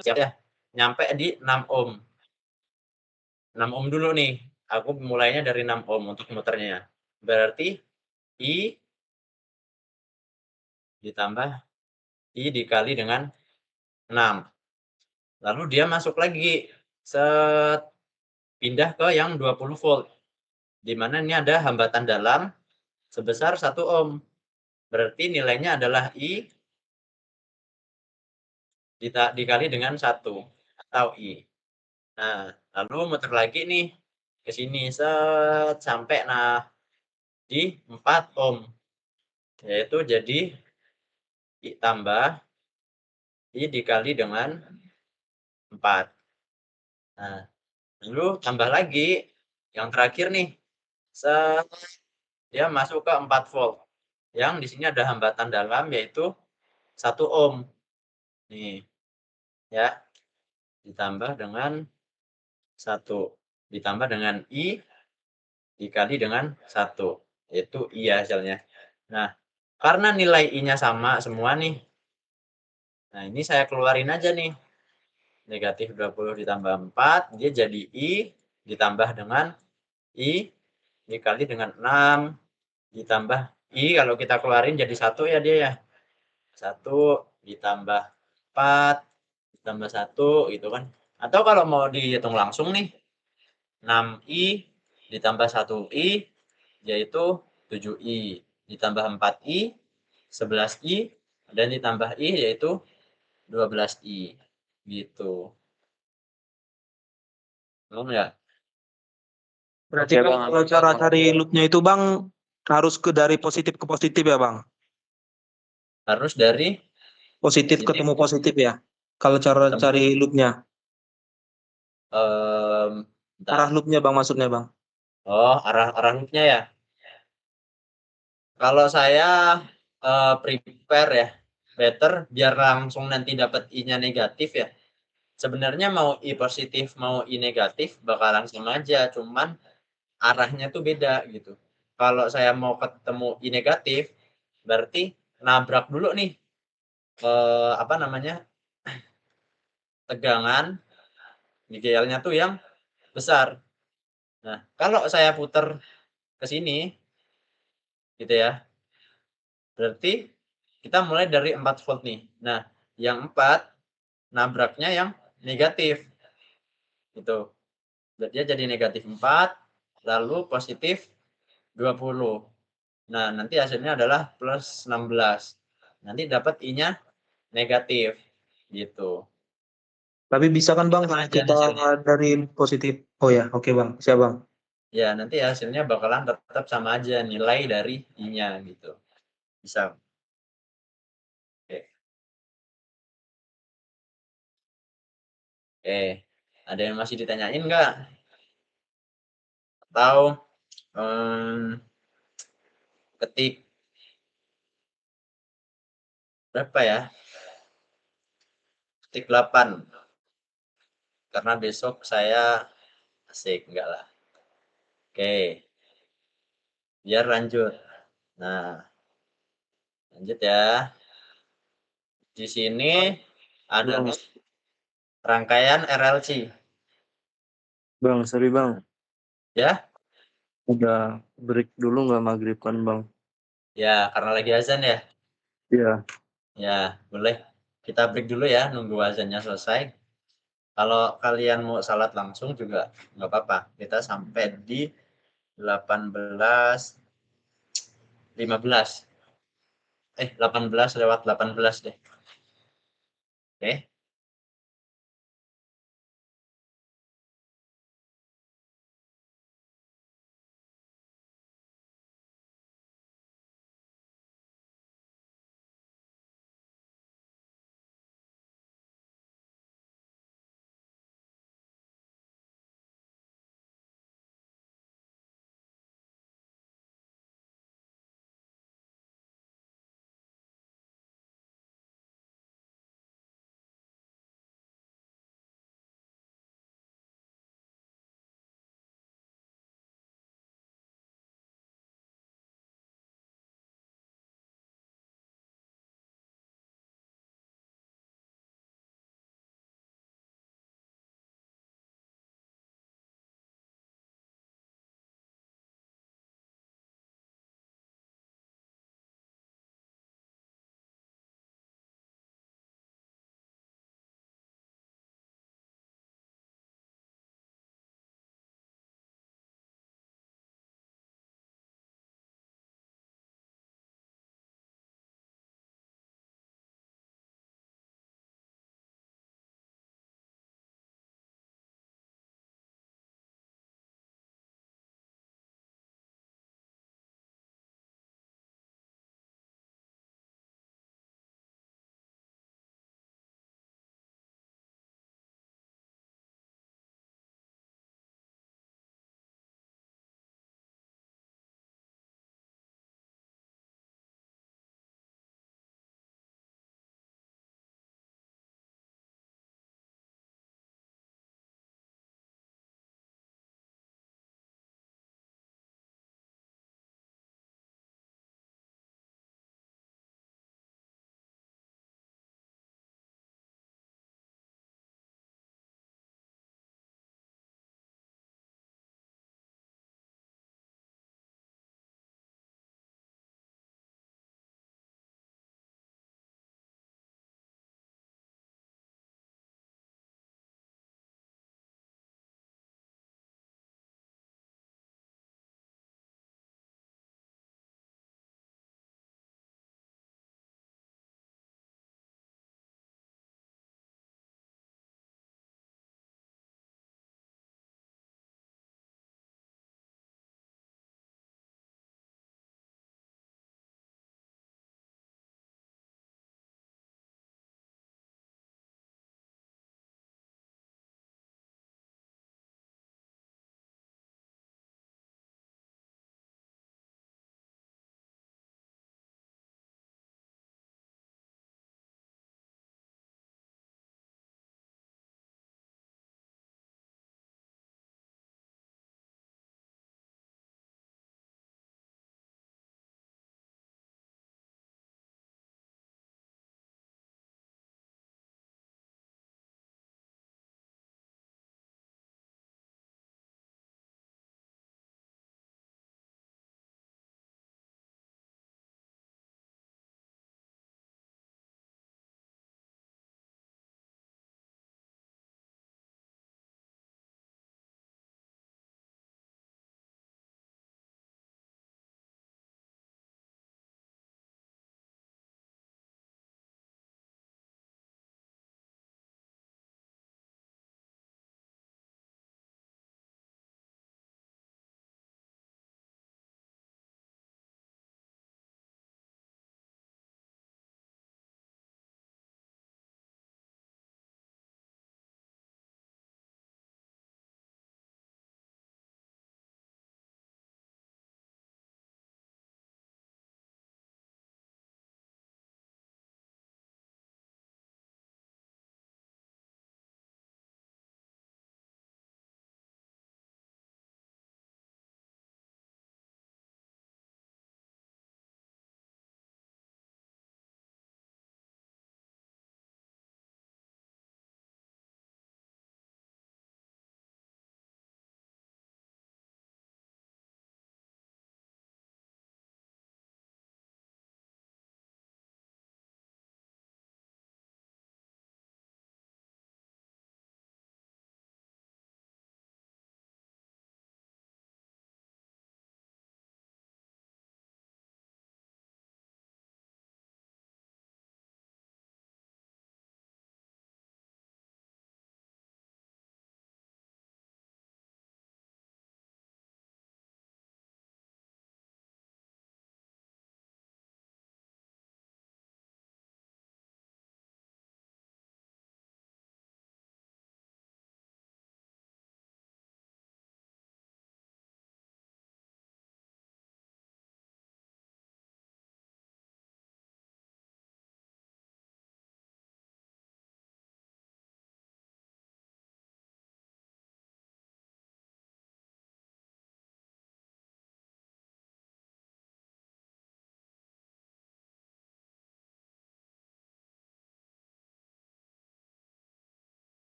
ya, nyampe di 6 ohm. 6 ohm dulu nih. Aku mulainya dari 6 ohm untuk muternya. Berarti I ditambah I dikali dengan 6. Lalu dia masuk lagi. Pindah ke yang 20 volt. Di mana ini ada hambatan dalam sebesar 1 ohm. Berarti nilainya adalah I dikali dengan 1 atau I. Nah, lalu muter lagi nih ke sini sampai di 4 ohm. Yaitu jadi I tambah I dikali dengan 4. Nah, lalu tambah lagi yang terakhir nih. Dia masuk ke 4 volt. Yang di sini ada hambatan dalam yaitu 1 ohm. Nih. Ya. Ditambah dengan 1. Ditambah dengan I dikali dengan 1. Yaitu I hasilnya. Nah, karena nilai I-nya sama semua nih. Nah, ini saya keluarin aja nih. negatif 20 ditambah 4, dia jadi I ditambah dengan I dikali dengan 6 ditambah I, kalau kita keluarin jadi 1 ya dia ya. 1 ditambah 4 ditambah 1 gitu kan. Atau kalau mau dihitung langsung nih, 6I ditambah 1I yaitu 7I ditambah 4I 11I dan ditambah I yaitu 12I gitu. Belum ya? Berarti Oke, Bang. kalau cara cari loopnya itu Bang harus dari positif ke positif ya Bang? Harus dari Positif Positif. ketemu positif ya? Kalau cara Ketemu. cari loopnya, bentar. arah loopnya Bang maksudnya Bang? Oh, arah loopnya ya. Kalau saya prepare ya, better biar langsung nanti dapat I-nya negatif ya. Sebenarnya mau I positif mau I negatif bakal langsung aja, cuman arahnya tuh beda gitu. Kalau saya mau ketemu I negatif, berarti nabrak dulu nih apa namanya, tegangan GL-nya tuh yang besar. Nah, kalau saya putar ke sini gitu ya, berarti kita mulai dari 4 volt nih. Nah, yang 4 nabraknya yang negatif gitu. Dia jadi negatif 4 lalu positif 20. Nah, nanti hasilnya adalah plus 16. Nanti dapat I-nya negatif gitu. Tapi bisa kan Bang kalau Aja kita hasilnya. dari positif? Oh ya, oke Bang, siap Bang. Ya, nanti hasilnya bakalan tetap sama aja nilai dari I-nya gitu. Bisa. Oke. Oke. Ada yang masih ditanyain nggak? Atau ketik berapa ya? Ketik 8. Karena besok saya asik enggak lah. Oke. Biar lanjut. Nah, lanjut ya. Di sini ada rangkaian RLC. Bang, sorry bang, Ya, udah break dulu nggak maghrib kan bang? ya karena lagi azan ya. Iya. Ya, boleh. Kita break dulu ya, nunggu azannya selesai. Kalau kalian mau salat langsung juga nggak apa-apa. Kita sampai di 18.15. 18 lewat 18 deh. Oke.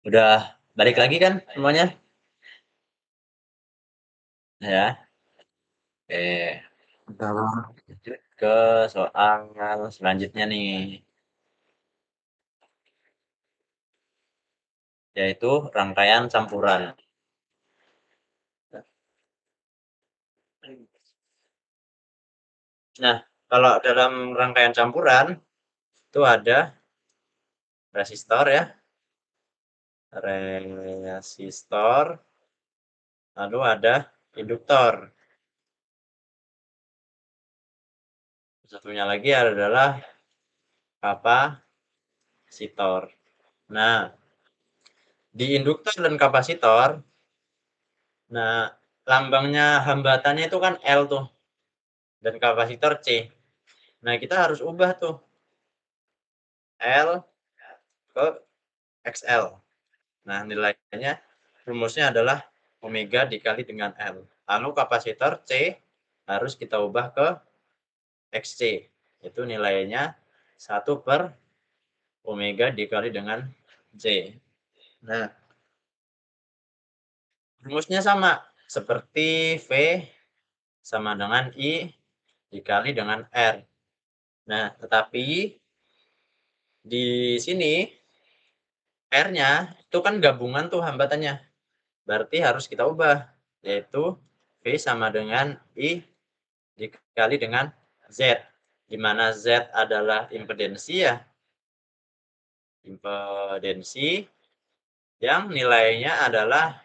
Udah balik lagi kan semuanya? Ya. Oke. Udah, Bang. Lanjut ke soal selanjutnya nih. Yaitu rangkaian campuran. Nah, kalau dalam rangkaian campuran itu ada resistor ya. Resistor. Lalu ada induktor. Satunya lagi adalah kapasitor. Nah, di induktor dan kapasitor, nah lambangnya hambatannya itu kan L tuh, dan kapasitor C. Nah, kita harus ubah tuh L ke XL. Nah, nilainya rumusnya adalah omega dikali dengan L. Lalu kapasitor C harus kita ubah ke XC. Itu nilainya 1 per omega dikali dengan C. Nah, rumusnya sama seperti V sama dengan I dikali dengan R. Nah, tetapi di sini R-nya itu kan gabungan tuh hambatannya. Berarti harus kita ubah, yaitu V sama dengan I dikali dengan Z. Di mana Z adalah impedensi ya. Impedensi yang nilainya adalah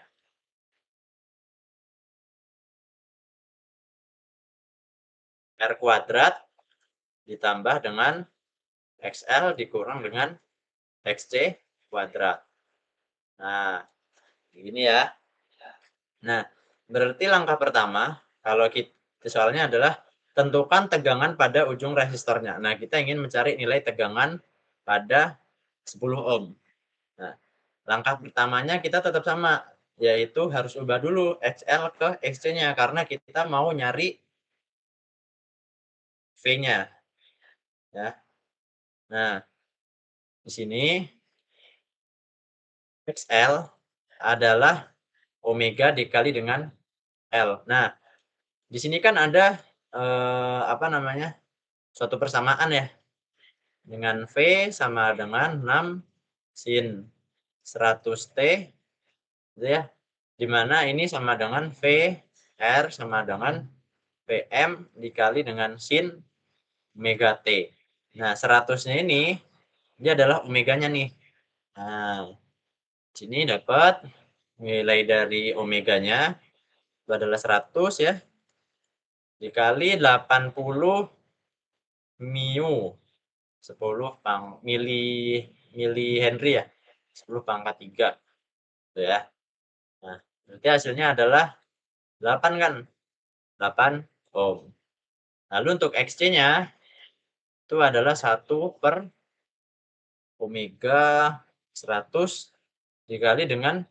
R kuadrat ditambah dengan XL dikurang dengan XC kuadrat. Nah, ini ya. Nah, berarti langkah pertama, kalau kita soalnya adalah tentukan tegangan pada ujung resistornya. Nah, kita ingin mencari nilai tegangan pada 10 ohm. Nah, langkah pertamanya kita tetap sama, yaitu harus ubah dulu XL ke XC-nya karena kita mau nyari V-nya. Ya. Nah, di sini XL adalah omega dikali dengan L. Nah, di sini kan ada suatu persamaan ya. Dengan V sama dengan 6 sin 100T gitu ya. Di mana ini sama dengan V R sama dengan Vm dikali dengan sin omega T. Nah, 100-nya ini adalah omeganya nih. Nah, sini dapat nilai dari omeganya itu adalah 100 ya. Dikali 80 mu 10 mili Henry ya. 10 pangkat 3 gitu ya. Nah, berarti hasilnya adalah 8 kan? 8 ohm. Lalu untuk XC-nya itu adalah 1 per omega 100 dikali dengan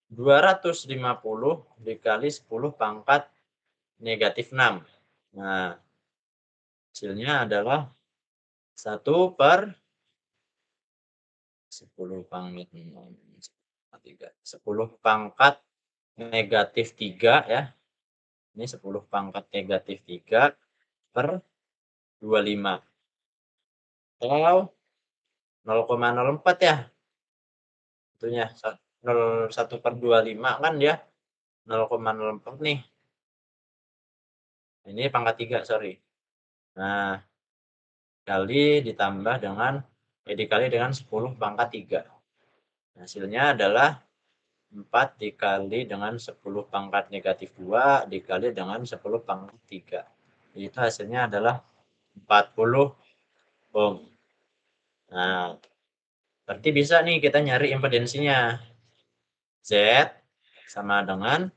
250 dikali 10 pangkat negatif 6. Nah, hasilnya adalah 1 per 10 pangkat 10 pangkat negatif 3 ya. Ini 10 pangkat negatif 3 per 25. Atau 0,04 ya. Itunya 1 per 25 kan dia 0,04 nih. Ini pangkat 3, sorry. Nah, dikali dengan 10 pangkat 3. Hasilnya adalah 4 dikali dengan 10 pangkat negatif 2 dikali dengan 10 pangkat 3. Itu hasilnya adalah 40 ohm. Nah, berarti bisa nih kita nyari impedensinya. Z sama dengan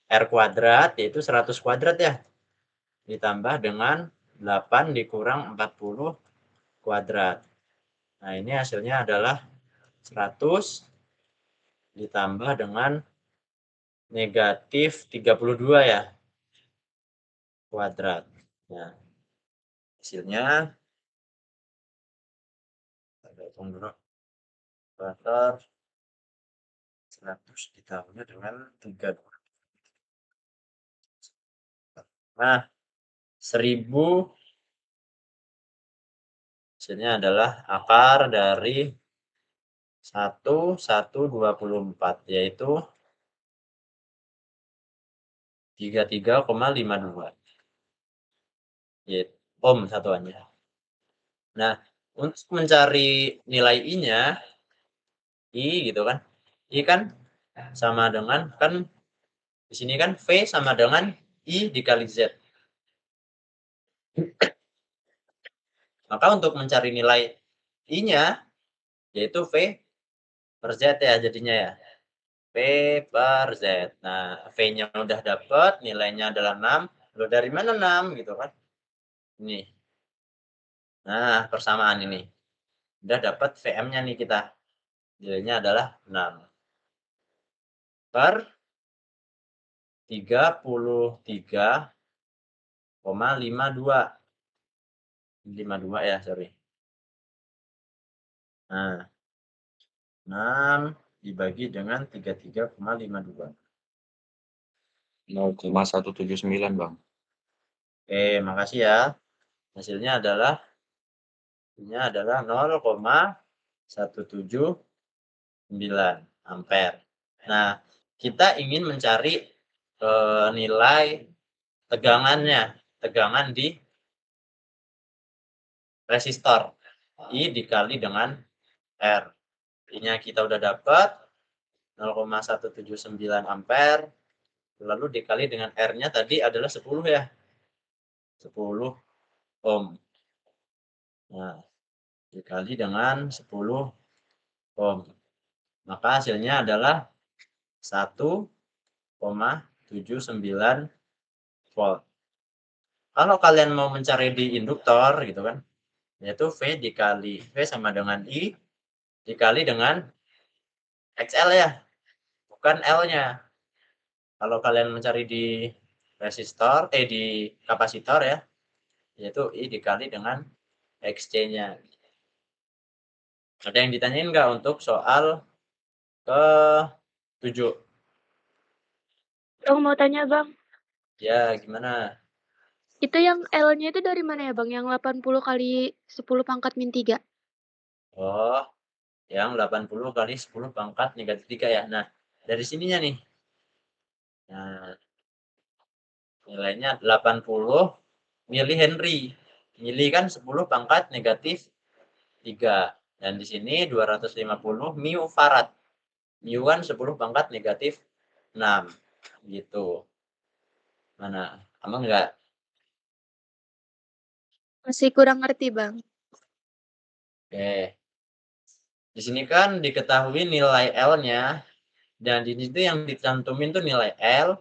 R kuadrat, yaitu 100 kuadrat ya. Ditambah dengan 8 dikurang 40 kuadrat. Nah, ini hasilnya adalah 100 ditambah dengan negatif 32 ya. Kuadrat. Nah, hasilnya ada hitung dulu. 100 ditambah dengan 3. Nah, 1000 hasilnya adalah akar dari 1,124, yaitu 33,52 ohm satuannya. Nah, untuk mencari nilai I-nya, I gitu kan. I kan sama dengan, kan di sini kan V sama dengan I dikali Z. Maka untuk mencari nilai I-nya, yaitu V per Z ya jadinya ya. V per Z. Nah, V-nya udah dapat, nilainya adalah 6. Loh, dari mana 6 gitu kan? Ini. Nah, persamaan ini. Udah dapat VM-nya nih kita. Nilainya adalah 6 per 33,52. 52 ya, sorry. Nah, 6 dibagi dengan 33,52. 0,179 Bang. Oke, makasih ya. Hasilnya adalah 0,179 ampere. Nah, kita ingin mencari nilai tegangannya, tegangan di resistor. I dikali dengan R. I-nya kita udah dapat 0,179 ampere. Lalu dikali dengan R-nya tadi adalah 10 ya. 10 ohm. Nah, dikali dengan 10 ohm. Maka hasilnya adalah 1,79 volt. Kalau kalian mau mencari di induktor gitu kan, yaitu V dikali V sama dengan I dikali dengan XL ya, bukan L-nya. Kalau kalian mencari di resistor, di kapasitor ya, yaitu I dikali dengan XC-nya. Ada yang ditanyain nggak untuk soal ke-7? Bang mau tanya Bang, Ya, gimana? itu yang L-nya itu dari mana ya Bang? Yang 80 kali 10 pangkat min 3? Oh, yang 80 kali 10 pangkat negatif 3 ya. Nah, dari sininya nih. Nah, nilainya 80 milihenry. Mili kan 10 pangkat negatif 3. Dan di sini 250 mu farad. Mu kan 10 pangkat negatif 6. Gitu. Mana? Aman nggak? Masih kurang ngerti Bang. Oke. Di sini kan diketahui nilai L-nya. Dan di situ yang dicantumin tuh nilai L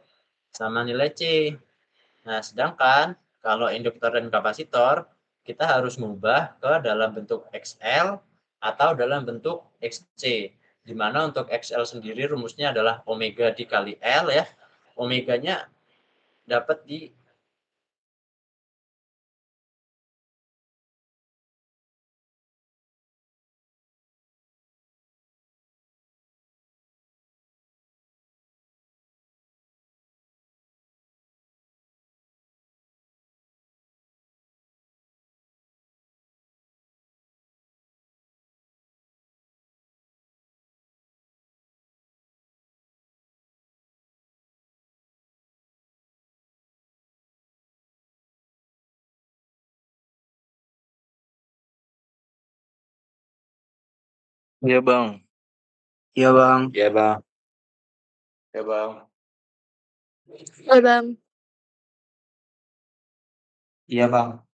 sama nilai C. Nah, sedangkan kalau induktor dan kapasitor, kita harus mengubah ke dalam bentuk XL atau dalam bentuk XC. Di mana untuk XL sendiri rumusnya adalah omega dikali L ya. Omeganya dapat di Iya Bang. Iya Bang. Ya Bang. Ya Bang. Ya Bang. Iya Bang.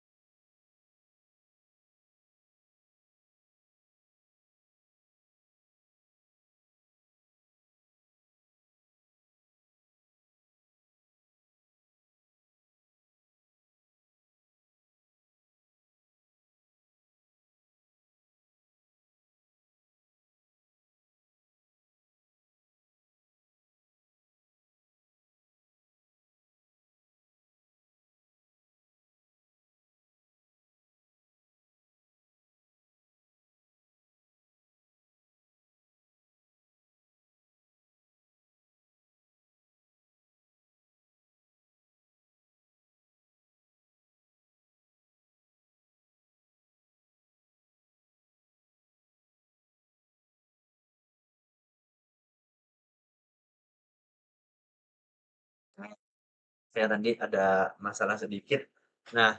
Saya tadi ada masalah sedikit. Nah,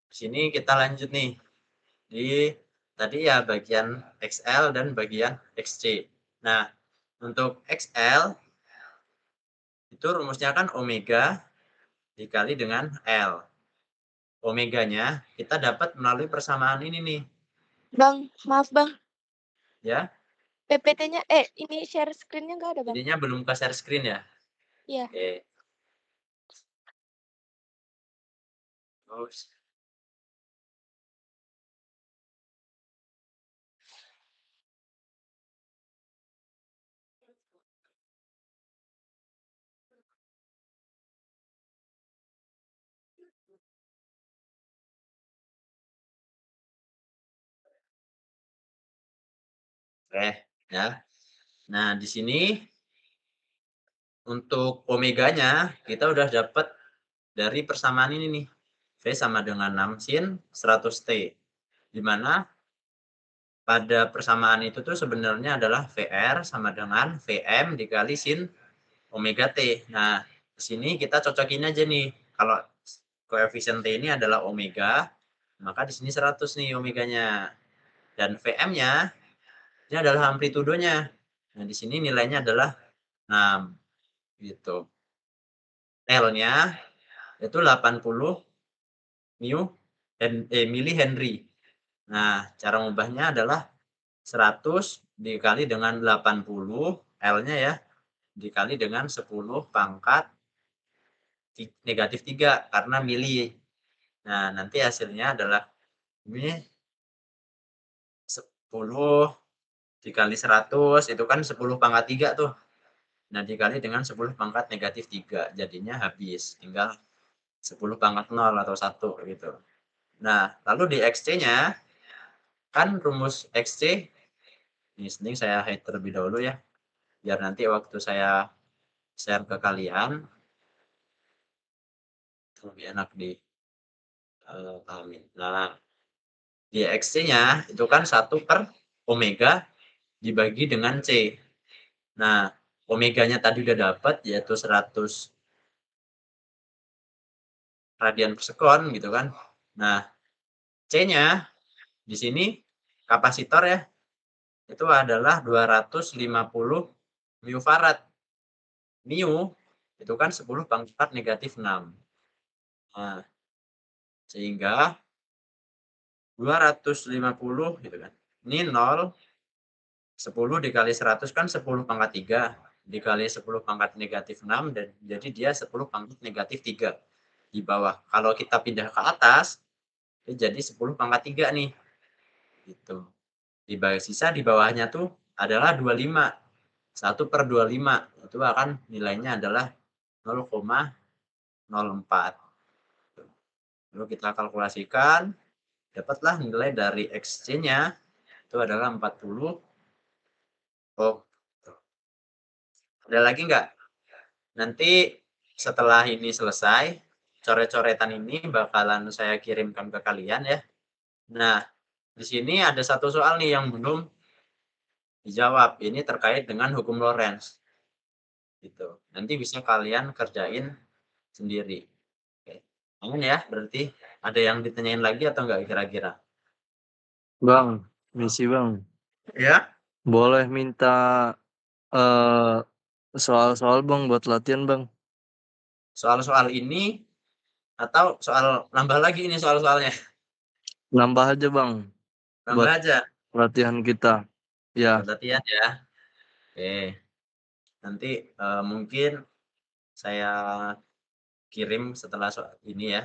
di sini kita lanjut nih di tadi ya bagian XL dan bagian XC. Nah, untuk XL itu rumusnya kan omega dikali dengan L. Omeganya kita dapat melalui persamaan ini nih, Bang, maaf Bang, ya. PPT-nya ini share screen-nya nggak ada Bang? Jadinya belum ke share screen ya. Iya. Oke. Terus, oke, ya. Nah, di sini untuk omeganya kita udah dapat dari persamaan ini nih. V sama dengan 6 sin 100T. Di mana pada persamaan itu tuh sebenarnya adalah VR sama dengan VM dikali sin omega T. Nah, di sini kita cocokin aja nih. Kalau koefisien T ini adalah omega, maka di sini 100 nih omeganya. Dan VM-nya ini adalah amplitudonya. Nah, di sini nilainya adalah 6 gitu. L-nya itu 80 millihenry. Nah, cara ngubahnya adalah 100 dikali dengan 80 L-nya ya, dikali dengan 10 pangkat negatif 3 karena mili. Nah, nanti hasilnya adalah ini 10 dikali 100 itu kan 10 pangkat 3 tuh. Nah, dikali dengan 10 pangkat negatif 3 jadinya habis. Tinggal 10 pangkat 0 atau 1 gitu. Nah, lalu di XC-nya kan rumus XC ini mending saya hide terlebih dahulu ya. Biar nanti waktu saya share ke kalian lebih enak di pahami. Nah, di XC-nya itu kan 1 per omega dibagi dengan C. Nah, omeganya tadi udah dapat yaitu 100 radian per sekon gitu kan. Nah, C-nya di sini kapasitor ya itu adalah 250 mu farad. Mu itu kan 10 pangkat negatif 6. Nah, sehingga 250 gitu kan. Ini 0, 10 dikali 100 kan 10 pangkat 3 dikali 10 pangkat negatif 6 dan jadi dia 10 pangkat negatif 3 di bawah. Kalau kita pindah ke atas jadi 10 pangkat 3 nih. Gitu. Di bawah sisa di bawahnya tuh adalah 25. 1 per 25 itu akan nilainya adalah 0,04. Lalu kita kalkulasikan dapatlah nilai dari XC-nya itu adalah 40. Oh, ada lagi nggak? Nanti setelah ini selesai, coret-coretan ini bakalan saya kirimkan ke kalian ya. Nah, di sini ada satu soal nih yang belum dijawab. Ini terkait dengan hukum Lorentz. Gitu. Nanti bisa kalian kerjain sendiri. Oke. Aman ya, berarti ada yang ditanyain lagi atau enggak kira-kira? Bang, misi Bang. Ya. Boleh minta soal-soal Bang buat latihan Bang. Soal-soal ini atau soal nambah lagi ini soal-soalnya? Nambah aja Bang Nambah buat aja. latihan kita. Ya, Latihan ya. Oke. Nanti mungkin saya kirim setelah soal ini ya.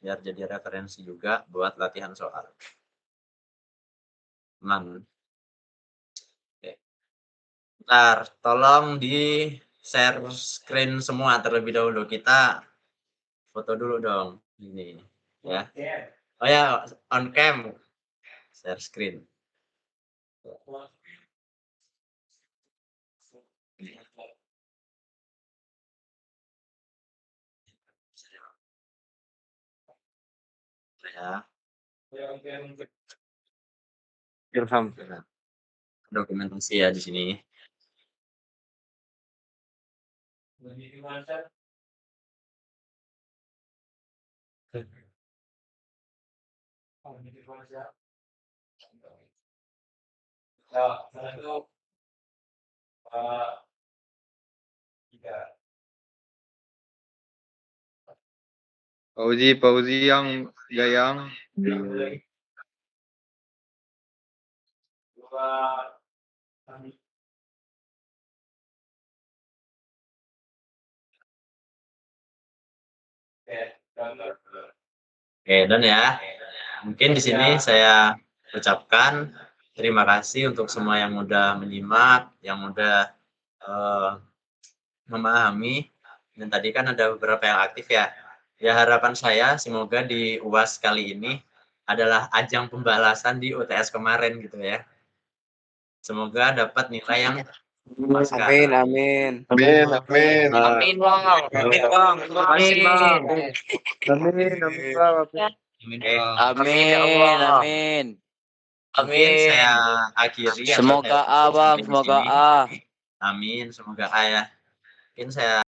Biar jadi referensi juga buat latihan soal. Aman. Oke. Bentar, tolong di share screen semua terlebih dahulu. Kita foto dulu dong. Ini ya. Oh ya, on cam. Share screen. Ya. Ilham. Dokumentasi ya di sini. Fauzi yang Gayang. Oke, dan ya, mungkin di sini saya ucapkan terima kasih untuk semua yang udah menyimak, yang udah memahami. Dan tadi kan ada beberapa yang aktif ya. Ya harapan saya semoga di UAS kali ini adalah ajang pembalasan di UTS kemarin gitu ya. Semoga dapat nilai yang memuaskan. Amin, amin. Amin, amin. Amin, Bang. Amin, Bang. Terima kasih, Bang. Amin, amin, Bang. Amin, Bang. Amin, amin. Mungkin saya akhiri. atau Semoga saya A, tutup Bang. sampai di Semoga sini. A. Amin, semoga A ya. Mungkin saya